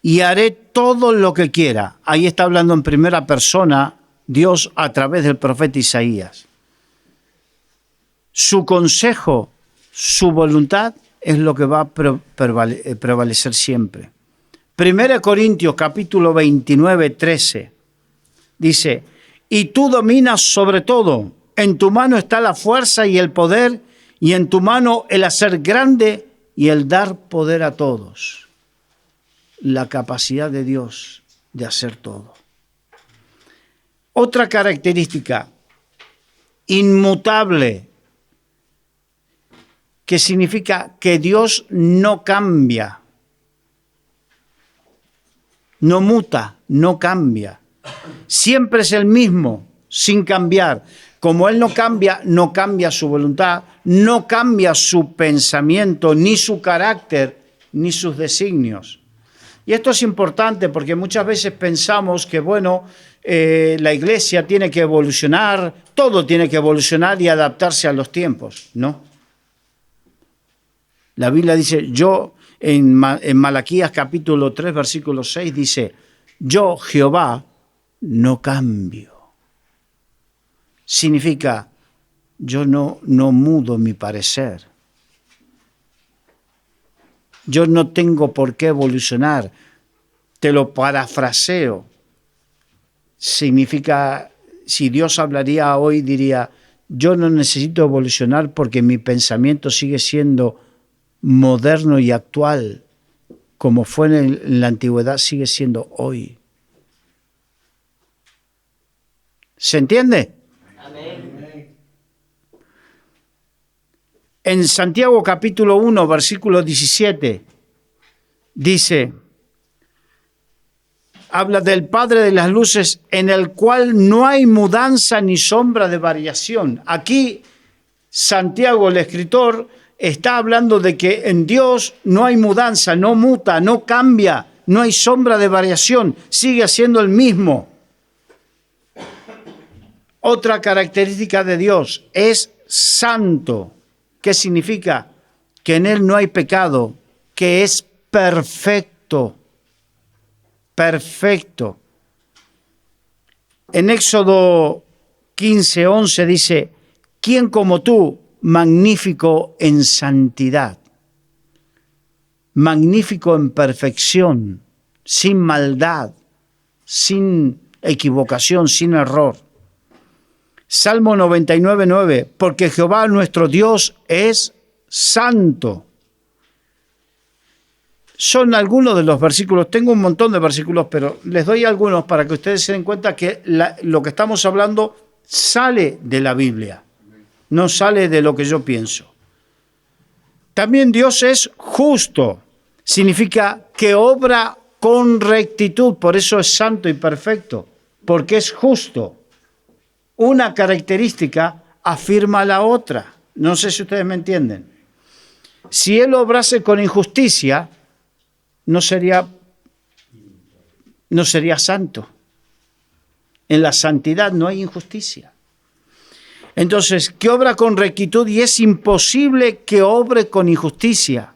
y haré todo lo que quiera. Ahí está hablando en primera persona Dios a través del profeta Isaías. Su consejo, su voluntad es lo que va a prevalecer siempre. 1 Corintios capítulo 29:13 dice, y tú dominas sobre todo, en tu mano está la fuerza y el poder, y en tu mano el hacer grande y el dar poder a todos. La capacidad de Dios de hacer todo. Otra característica, inmutable, que significa que Dios no cambia, no muta, no cambia. Siempre es el mismo, sin cambiar. Como Él no cambia su voluntad, no cambia su pensamiento, ni su carácter, ni sus designios. Y esto es importante porque muchas veces pensamos que, bueno, la iglesia tiene que evolucionar, todo tiene que evolucionar y adaptarse a los tiempos. No. La Biblia dice, en Malaquías capítulo 3, versículo 6, dice, yo, Jehová, no cambio. Significa, yo no mudo mi parecer. Yo no tengo por qué evolucionar. Te lo parafraseo. Significa, si Dios hablaría hoy, diría, yo no necesito evolucionar porque mi pensamiento sigue siendo moderno y actual, como fue en la antigüedad, sigue siendo hoy. ¿Se entiende? Amén. En Santiago capítulo 1, versículo 17, dice, habla del Padre de las luces, en el cual no hay mudanza ni sombra de variación. Aquí Santiago, el escritor, está hablando de que en Dios no hay mudanza, no muta, no cambia, no hay sombra de variación, sigue siendo el mismo. Otra característica de Dios es santo. ¿Qué significa? Que en Él no hay pecado, que es perfecto. Perfecto. En Éxodo 15:11 dice, ¿quién como tú, magnífico en santidad, magnífico en perfección, sin maldad, sin equivocación, sin error? Salmo 99:9, porque Jehová nuestro Dios es santo. Son algunos de los versículos, tengo un montón de versículos, pero les doy algunos para que ustedes se den cuenta que lo que estamos hablando sale de la Biblia, no sale de lo que yo pienso. También Dios es justo, significa que obra con rectitud, por eso es santo y perfecto, porque es justo. Una característica afirma la otra. No sé si ustedes me entienden. Si Él obrase con injusticia, no sería santo. En la santidad no hay injusticia. Entonces, que obra con rectitud y es imposible que obre con injusticia.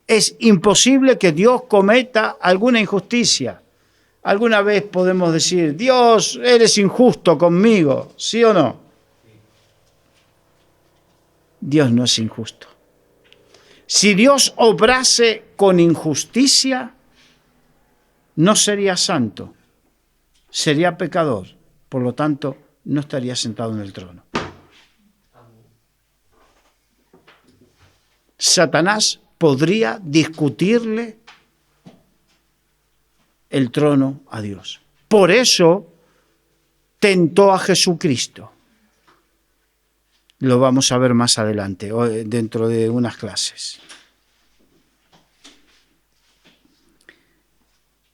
Es imposible que Dios cometa alguna injusticia. Alguna vez podemos decir, Dios, eres injusto conmigo, ¿sí o no? Dios no es injusto. Si Dios obrase con injusticia, no sería santo, sería pecador. Por lo tanto, no estaría sentado en el trono. Satanás podría discutirle el trono a Dios. Por eso tentó a Jesucristo. Lo vamos a ver más adelante, dentro de unas clases.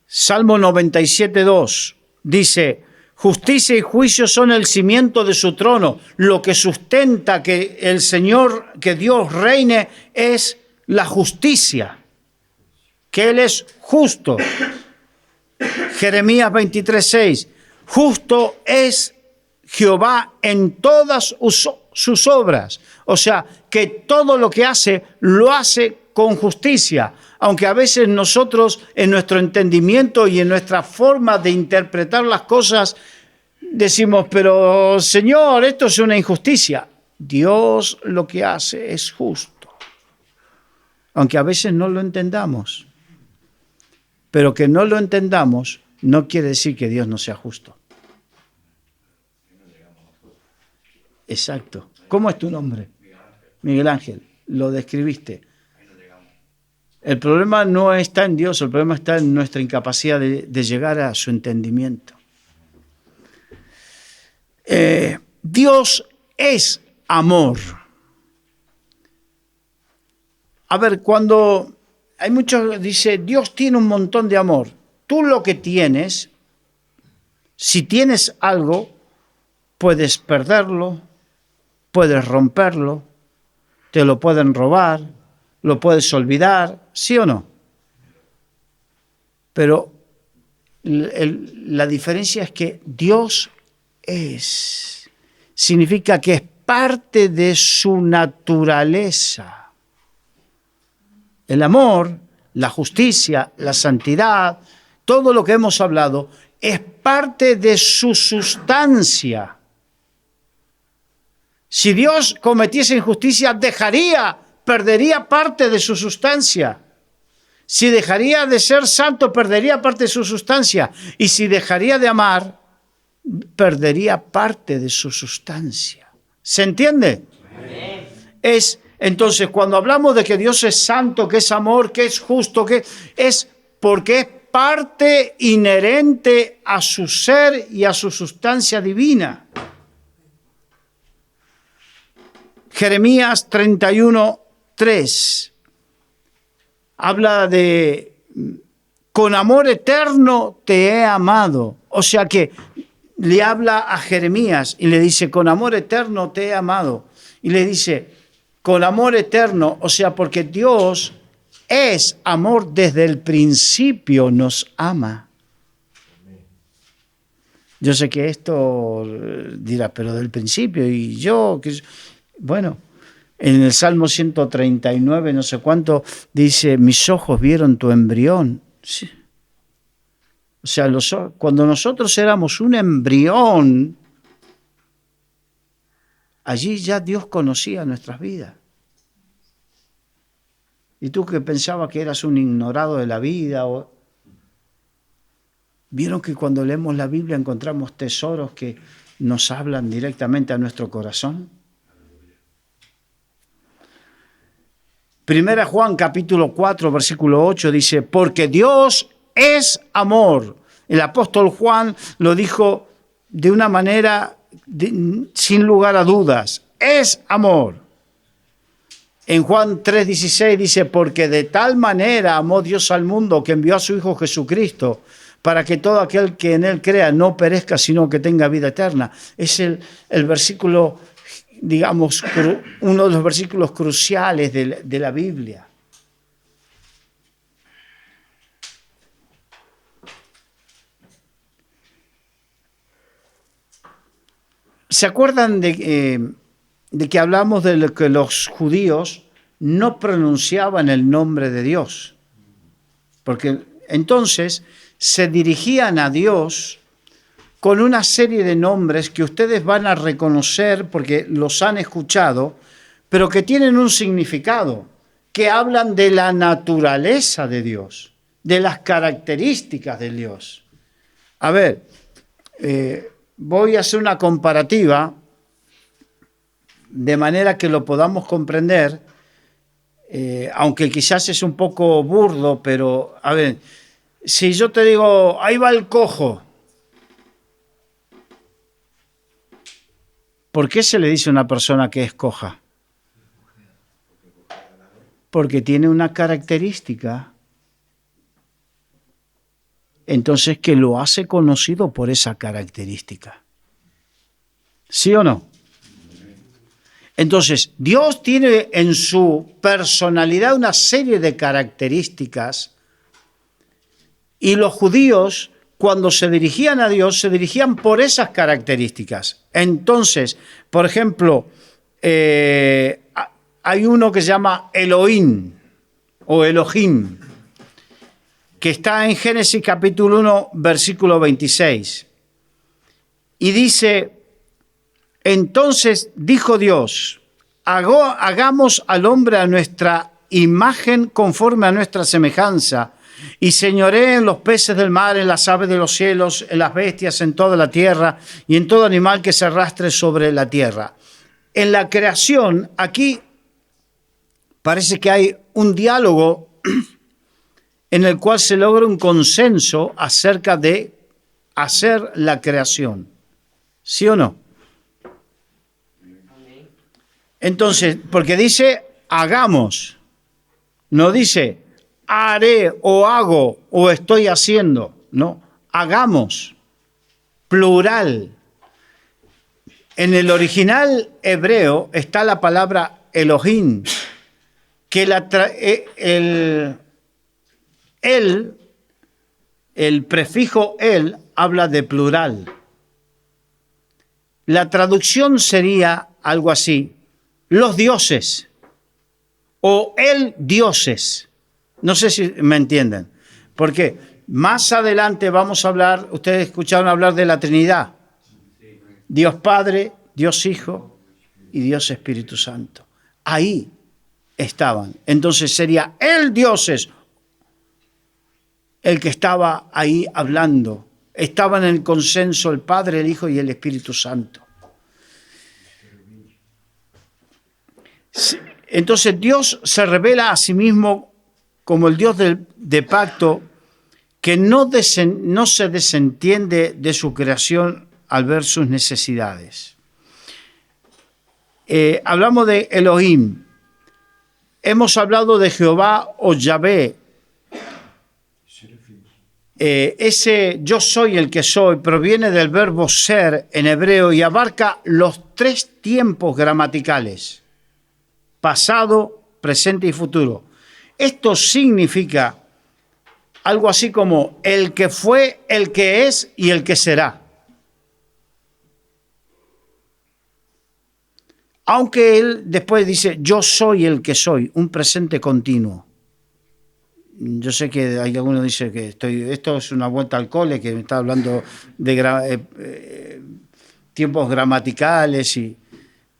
Salmo 97:2 dice, justicia y juicio son el cimiento de su trono. Lo que sustenta que el Señor, que Dios reine, es la justicia, que Él es justo. Jeremías 23:6, justo es Jehová en todas sus obras. O sea, que todo lo que hace, lo hace con justicia. Aunque a veces nosotros, en nuestro entendimiento y en nuestra forma de interpretar las cosas, decimos, pero Señor, esto es una injusticia. Dios lo que hace es justo. Aunque a veces no lo entendamos. Pero que no lo entendamos no quiere decir que Dios no sea justo. Exacto. ¿Cómo es tu nombre? Miguel Ángel. Lo describiste. El problema no está en Dios, el problema está en nuestra incapacidad de llegar a su entendimiento. Dios es amor. A ver, cuando hay muchos que dicen, Dios tiene un montón de amor. Tú lo que tienes, si tienes algo, puedes perderlo, puedes romperlo, te lo pueden robar, lo puedes olvidar, ¿sí o no? Pero la diferencia es que Dios es. Significa que es parte de su naturaleza. El amor, la justicia, la santidad, todo lo que hemos hablado, es parte de su sustancia. Si Dios cometiese injusticia, perdería parte de su sustancia. Si dejaría de ser santo, perdería parte de su sustancia. Y si dejaría de amar, perdería parte de su sustancia. ¿Se entiende? Entonces, cuando hablamos de que Dios es santo, que es amor, que es justo, que es porque es parte inherente a su ser y a su sustancia divina. Jeremías 31:3 habla de con amor eterno te he amado. O sea que le habla a Jeremías y le dice con amor eterno te he amado. Y le dice con amor eterno, o sea, porque Dios es amor, desde el principio nos ama. Yo sé que esto dirá, pero del principio y yo, bueno, en el Salmo 139, no sé cuánto, dice, mis ojos vieron tu embrión. Sí. O sea, cuando nosotros éramos un embrión, allí ya Dios conocía nuestras vidas. Y tú que pensabas que eras un ignorado de la vida, vieron que cuando leemos la Biblia encontramos tesoros que nos hablan directamente a nuestro corazón. Primera Juan capítulo 4 versículo 8 dice, porque Dios es amor. El apóstol Juan lo dijo de una manera sin lugar a dudas, es amor. En Juan 3:16 dice, porque de tal manera amó Dios al mundo que envió a su Hijo Jesucristo para que todo aquel que en él crea no perezca, sino que tenga vida eterna. Es el versículo, digamos, uno de los versículos cruciales de la Biblia. ¿Se acuerdan de que hablamos de que los judíos no pronunciaban el nombre de Dios? Porque entonces se dirigían a Dios con una serie de nombres que ustedes van a reconocer porque los han escuchado, pero que tienen un significado, que hablan de la naturaleza de Dios, de las características de Dios. A ver, voy a hacer una comparativa de manera que lo podamos comprender, aunque quizás es un poco burdo, pero a ver, si yo te digo, ahí va el cojo, ¿por qué se le dice a una persona que es coja? Porque tiene una característica, entonces que lo hace conocido por esa característica. ¿Sí o no? Entonces, Dios tiene en su personalidad una serie de características y los judíos, cuando se dirigían a Dios, se dirigían por esas características. Entonces, por ejemplo, hay uno que se llama Elohim o Elohim, que está en Génesis capítulo 1, versículo 26. Y dice, entonces dijo Dios, hagamos al hombre a nuestra imagen conforme a nuestra semejanza, y señoree en los peces del mar, en las aves de los cielos, en las bestias, en toda la tierra, y en todo animal que se arrastre sobre la tierra. En la creación, aquí parece que hay un diálogo en el cual se logra un consenso acerca de hacer la creación. ¿Sí o no? Entonces, porque dice hagamos, no dice haré o hago o estoy haciendo, no, hagamos, plural. En el original hebreo está la palabra Elohim, que el prefijo el habla de plural. La traducción sería algo así: los dioses o el dioses. No sé si me entienden. Porque más adelante vamos a hablar, ustedes escucharon hablar de la Trinidad. Dios Padre, Dios Hijo y Dios Espíritu Santo. Ahí estaban. Entonces sería el dioses el que estaba ahí hablando. Estaban en el consenso el Padre, el Hijo y el Espíritu Santo. Entonces Dios se revela a sí mismo como el Dios de pacto, que no se desentiende de su creación al ver sus necesidades. Hablamos de Elohim. Hemos hablado de Jehová o Yahvé. Ese yo soy el que soy proviene del verbo ser en hebreo y abarca los 3 tiempos gramaticales: pasado, presente y futuro. Esto significa algo así como el que fue, el que es y el que será. Aunque él después dice yo soy el que soy, un presente continuo. Yo sé que hay algunos que dicen que esto es una vuelta al cole, que me está hablando de tiempos gramaticales y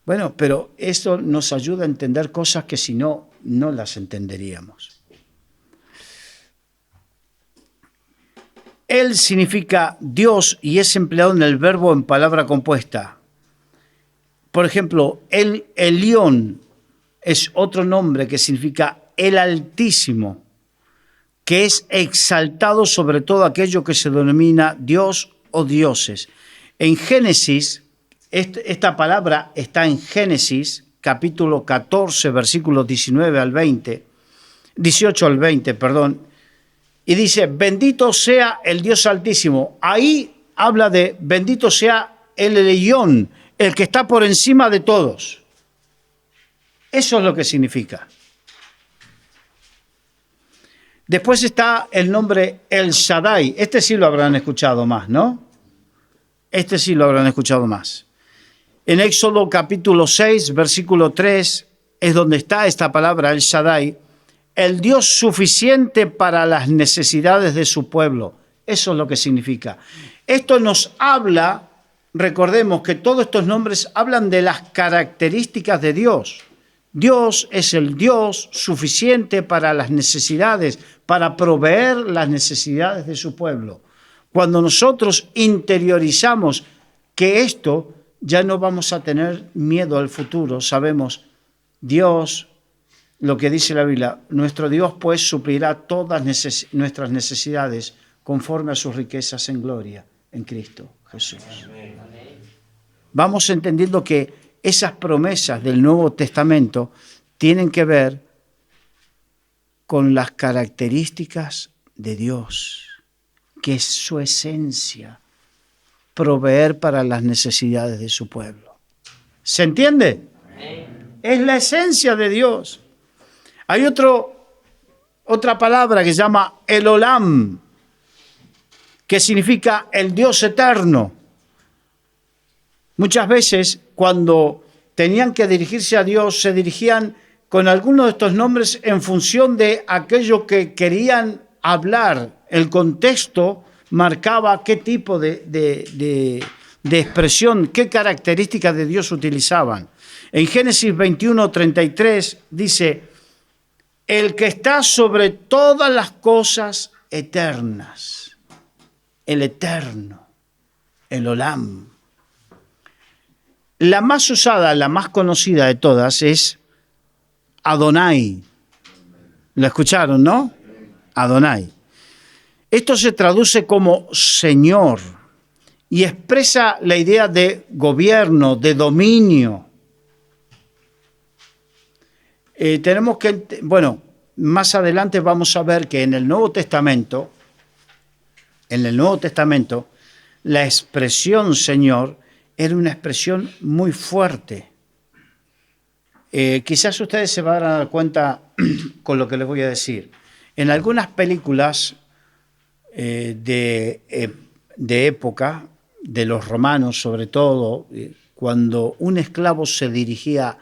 bueno, pero esto nos ayuda a entender cosas que si no, no las entenderíamos. Él significa Dios y es empleado en el verbo en palabra compuesta. Por ejemplo, el Elión es otro nombre que significa el Altísimo, que es exaltado sobre todo aquello que se denomina Dios o dioses. En Génesis, esta palabra está en Génesis, capítulo 14, versículos 18 al 20, y dice, bendito sea el Dios Altísimo. Ahí habla de bendito sea el Elión, el que está por encima de todos. Eso es lo que significa. Después está el nombre El Shaddai. Este sí lo habrán escuchado más, ¿no? Este sí lo habrán escuchado más. En Éxodo capítulo 6, versículo 3, es donde está esta palabra El Shaddai, el Dios suficiente para las necesidades de su pueblo. Eso es lo que significa. Esto nos habla, recordemos que todos estos nombres hablan de las características de Dios. Dios es el Dios suficiente para las necesidades, para proveer las necesidades de su pueblo. Cuando nosotros interiorizamos que esto, ya no vamos a tener miedo al futuro. Sabemos, Dios, lo que dice la Biblia, nuestro Dios pues suplirá todas nuestras necesidades conforme a sus riquezas en gloria en Cristo Jesús. Amén. Vamos entendiendo que esas promesas del Nuevo Testamento tienen que ver con las características de Dios, que es su esencia, proveer para las necesidades de su pueblo. ¿Se entiende? Amén. Es la esencia de Dios. Hay otra palabra que se llama el Olam, que significa el Dios eterno. Muchas veces cuando tenían que dirigirse a Dios, se dirigían con algunos de estos nombres en función de aquello que querían hablar. El contexto marcaba qué tipo de expresión, qué características de Dios utilizaban. En Génesis 21:33 dice, el que está sobre todas las cosas eternas, el eterno, el Olam. La más usada, la más conocida de todas es Adonai. ¿La escucharon, no? Adonai. Esto se traduce como Señor y expresa la idea de gobierno, de dominio. tenemos que, bueno, más adelante vamos a ver que en el Nuevo Testamento, la expresión Señor era una expresión muy fuerte. Quizás ustedes se van a dar cuenta con lo que les voy a decir. En algunas películas de época, de los romanos sobre todo, cuando un esclavo se dirigía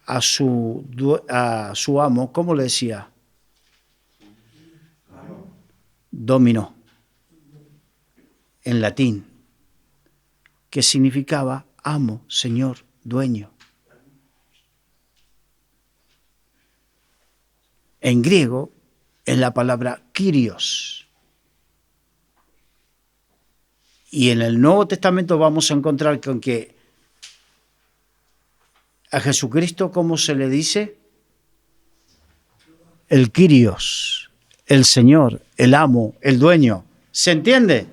a su amo, ¿cómo le decía? Domino, en latín, que significaba amo, señor, dueño. En griego es la palabra Kyrios. Y en el Nuevo Testamento vamos a encontrar con que a Jesucristo, ¿cómo se le dice? El Kyrios, el Señor, el amo, el dueño. ¿Se entiende?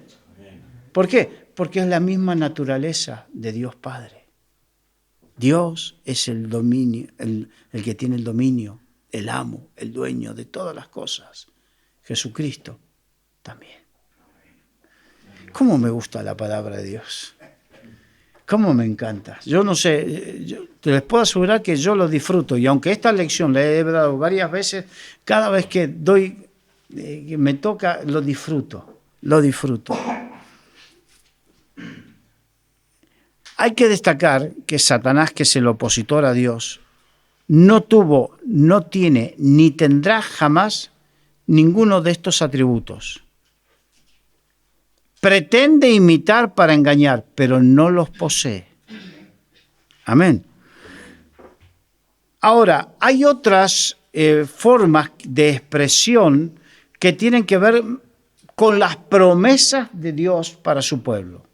¿Por qué? Porque es la misma naturaleza de Dios Padre. Dios es el dominio, el que tiene el dominio, el amo, el dueño de todas las cosas. Jesucristo también. ¿Cómo me gusta la palabra de Dios? ¿Cómo me encanta? Yo no sé, te les puedo asegurar que yo lo disfruto, y aunque esta lección la he dado varias veces, cada vez que que me toca, lo disfruto. Hay que destacar que Satanás, que es el opositor a Dios, no tiene ni tendrá jamás ninguno de estos atributos. Pretende imitar para engañar, pero no los posee. Amén. Ahora, hay otras formas de expresión que tienen que ver con las promesas de Dios para su pueblo.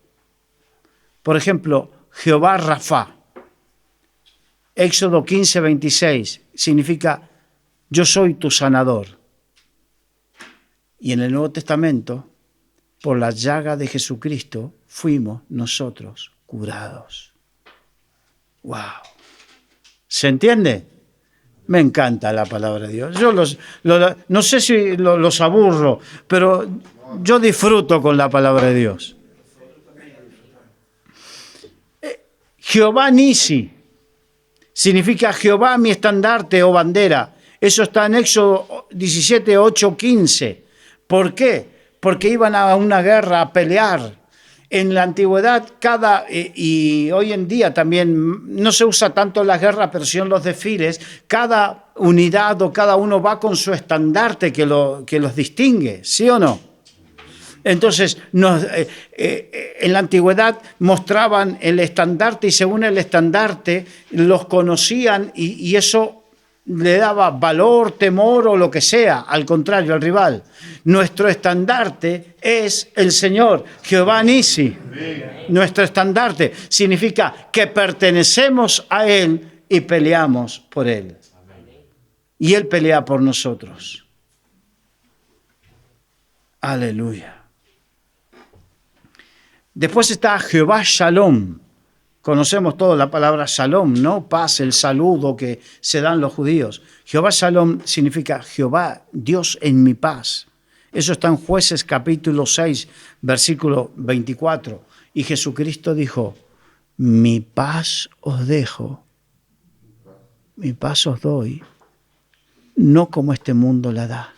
Por ejemplo, Jehová Rafa. Éxodo 15, 26 significa yo soy tu sanador. Y en el Nuevo Testamento, por la llaga de Jesucristo, fuimos nosotros curados. ¡Wow! ¿Se entiende? Me encanta la palabra de Dios. Yo no sé si los aburro, pero yo disfruto con la palabra de Dios. Jehová Nisi significa Jehová mi estandarte o bandera. Eso está en Éxodo 17, 8, 15. ¿Por qué? Porque iban a una guerra a pelear. En la antigüedad, y hoy en día también no se usa tanto en las guerras, pero sí en los desfiles, cada unidad o cada uno va con su estandarte que los distingue, ¿sí o no? Entonces, en la antigüedad mostraban el estandarte y según el estandarte los conocían y eso le daba valor, temor o lo que sea, al contrario, al rival. Nuestro estandarte es el Señor, Jehová Nisi. Nuestro estandarte significa que pertenecemos a Él y peleamos por Él. Y Él pelea por nosotros. Aleluya. Después está Jehová Shalom. Conocemos todos la palabra Shalom, ¿no? Paz, el saludo que se dan los judíos. Jehová Shalom significa Jehová, Dios en mi paz. Eso está en Jueces capítulo 6, versículo 24. Y Jesucristo dijo, mi paz os dejo, mi paz os doy, no como este mundo la da.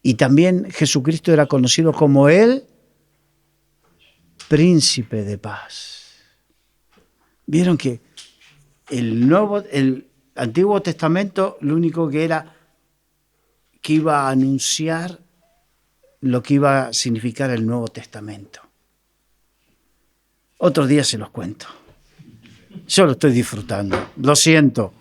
Y también Jesucristo era conocido como el príncipe de paz. Vieron que el Antiguo Testamento lo único que era que iba a anunciar lo que iba a significar el Nuevo Testamento. Otro día se los cuento. Yo lo estoy disfrutando, lo siento.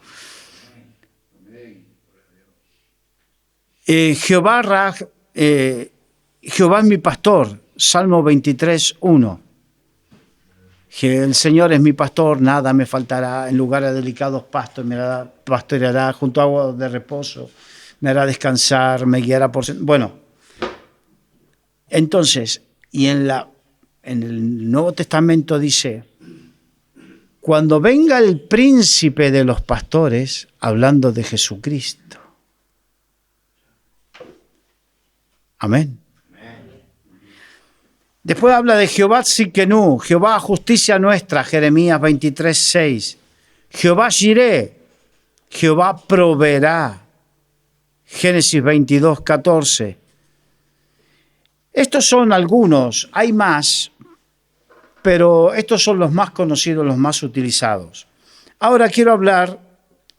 Jehová es mi pastor, Salmo 23, 1. El Señor es mi pastor, nada me faltará, en lugares delicados pastos me pastoreará, junto a aguas de reposo, me hará descansar, me guiará por... Bueno, entonces, y en el Nuevo Testamento dice, cuando venga el príncipe de los pastores, hablando de Jesucristo. Amén. Después habla de Jehová Tsidkenu, Jehová justicia nuestra, Jeremías 23:6. Jehová Jireh, Jehová proveerá, Génesis 22:14. Estos son algunos, hay más, pero estos son los más conocidos, los más utilizados. Ahora quiero hablar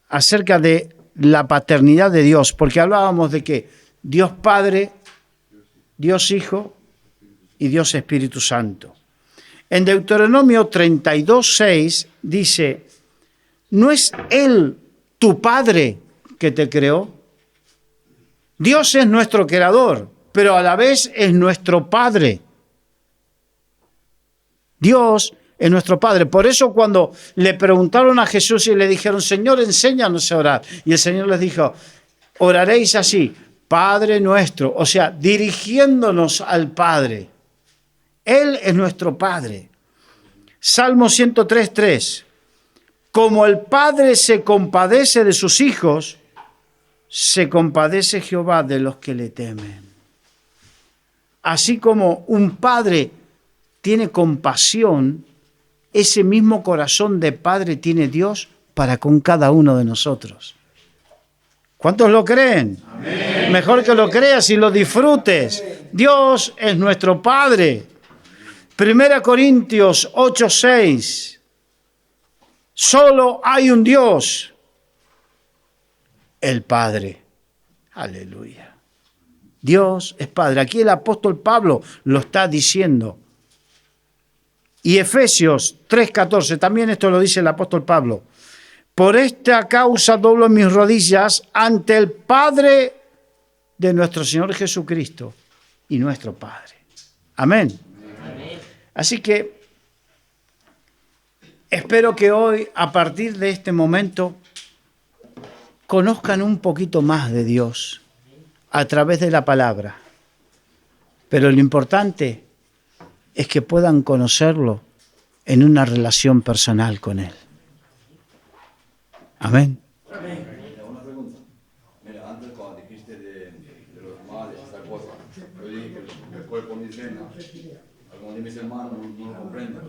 acerca de la paternidad de Dios, porque hablábamos de que Dios Padre, Dios Hijo y Dios Espíritu Santo. En Deuteronomio 32:6 dice, ¿no es Él tu Padre que te creó? Dios es nuestro creador, pero a la vez es nuestro Padre. Dios es nuestro Padre. Por eso cuando le preguntaron a Jesús y le dijeron, Señor, enséñanos a orar. Y el Señor les dijo, oraréis así, Padre nuestro, o sea, dirigiéndonos al Padre. Él es nuestro Padre. Salmo 103:3. Como el Padre se compadece de sus hijos, se compadece Jehová de los que le temen. Así como un padre tiene compasión, ese mismo corazón de Padre tiene Dios para con cada uno de nosotros. ¿Cuántos lo creen? Amén. Mejor que lo creas y lo disfrutes. Dios es nuestro Padre. 1 Corintios 8:6. Solo hay un Dios, el Padre. Aleluya. Dios es Padre. Aquí el apóstol Pablo lo está diciendo. Y Efesios 3:14, también esto lo dice el apóstol Pablo. Por esta causa doblo mis rodillas ante el Padre de nuestro Señor Jesucristo y nuestro Padre. Amén. Amén. Así que espero que hoy, a partir de este momento, conozcan un poquito más de Dios a través de la palabra. Pero lo importante es que puedan conocerlo en una relación personal con Él. Amén. Mira, una pregunta. Mira, antes cuando dijiste de los males, esta cosa, yo dije que el cuerpo mis venas, algunos de mis hermanos no lo comprenden.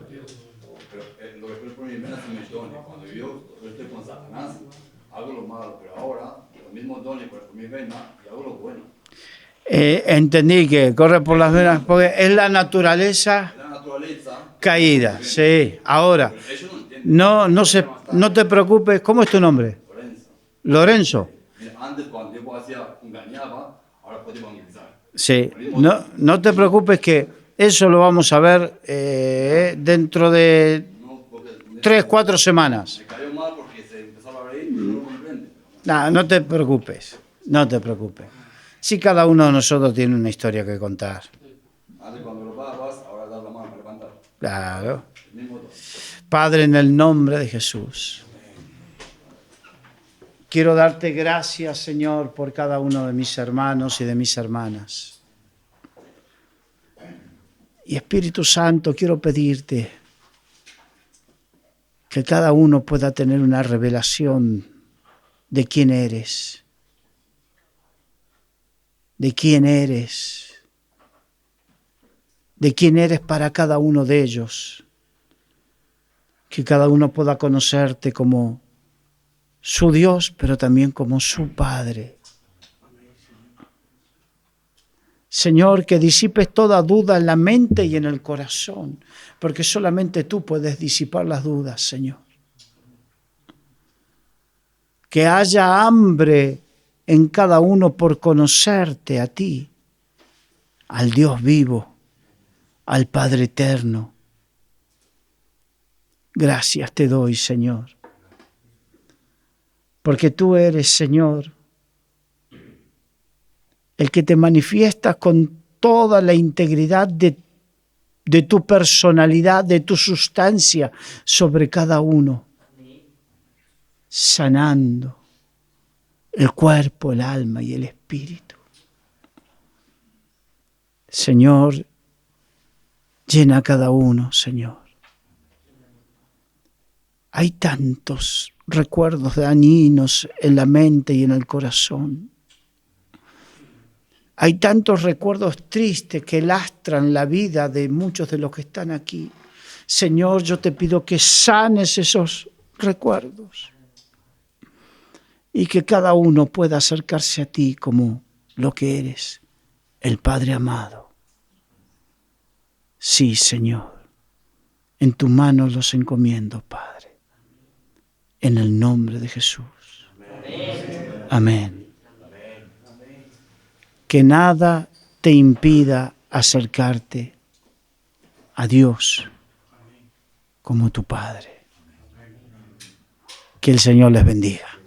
Pero lo que el cuerpo mis venas son mis dones. Cuando yo estoy con Satanás, hago lo malo, pero ahora los mismos dones por mis venas y hago lo bueno. Entendí que corre por las venas porque es la naturaleza caída. Sí, ahora. No te preocupes. ¿Cómo es tu nombre? Lorenzo. Antes cuando yo engañaba, ahora puedo evangelizar. Sí, no te preocupes que eso lo vamos a ver dentro de 3-4 semanas. Me cayó mal porque se empezó a reír y no lo comprende. No te preocupes, no te preocupes. Sí, cada uno de nosotros tiene una historia que contar. Antes cuando lo pagas, ahora das la mano para levantar. Claro. Padre, en el nombre de Jesús, quiero darte gracias, Señor, por cada uno de mis hermanos y de mis hermanas. Y Espíritu Santo, quiero pedirte que cada uno pueda tener una revelación de quién eres. De quién eres. De quién eres para cada uno de ellos. Que cada uno pueda conocerte como su Dios, pero también como su Padre. Señor, que disipes toda duda en la mente y en el corazón, porque solamente tú puedes disipar las dudas, Señor. Que haya hambre en cada uno por conocerte a ti, al Dios vivo, al Padre eterno. Gracias te doy, Señor, porque tú eres, Señor, el que te manifiestas con toda la integridad de tu personalidad, de tu sustancia sobre cada uno, sanando el cuerpo, el alma y el espíritu. Señor, llena a cada uno, Señor. Hay tantos recuerdos dañinos en la mente y en el corazón. Hay tantos recuerdos tristes que lastran la vida de muchos de los que están aquí. Señor, yo te pido que sanes esos recuerdos y que cada uno pueda acercarse a ti como lo que eres, el Padre amado. Sí, Señor, en tus manos los encomiendo, Padre, en el nombre de Jesús. Amén. Que nada te impida acercarte a Dios como tu Padre. Que el Señor les bendiga.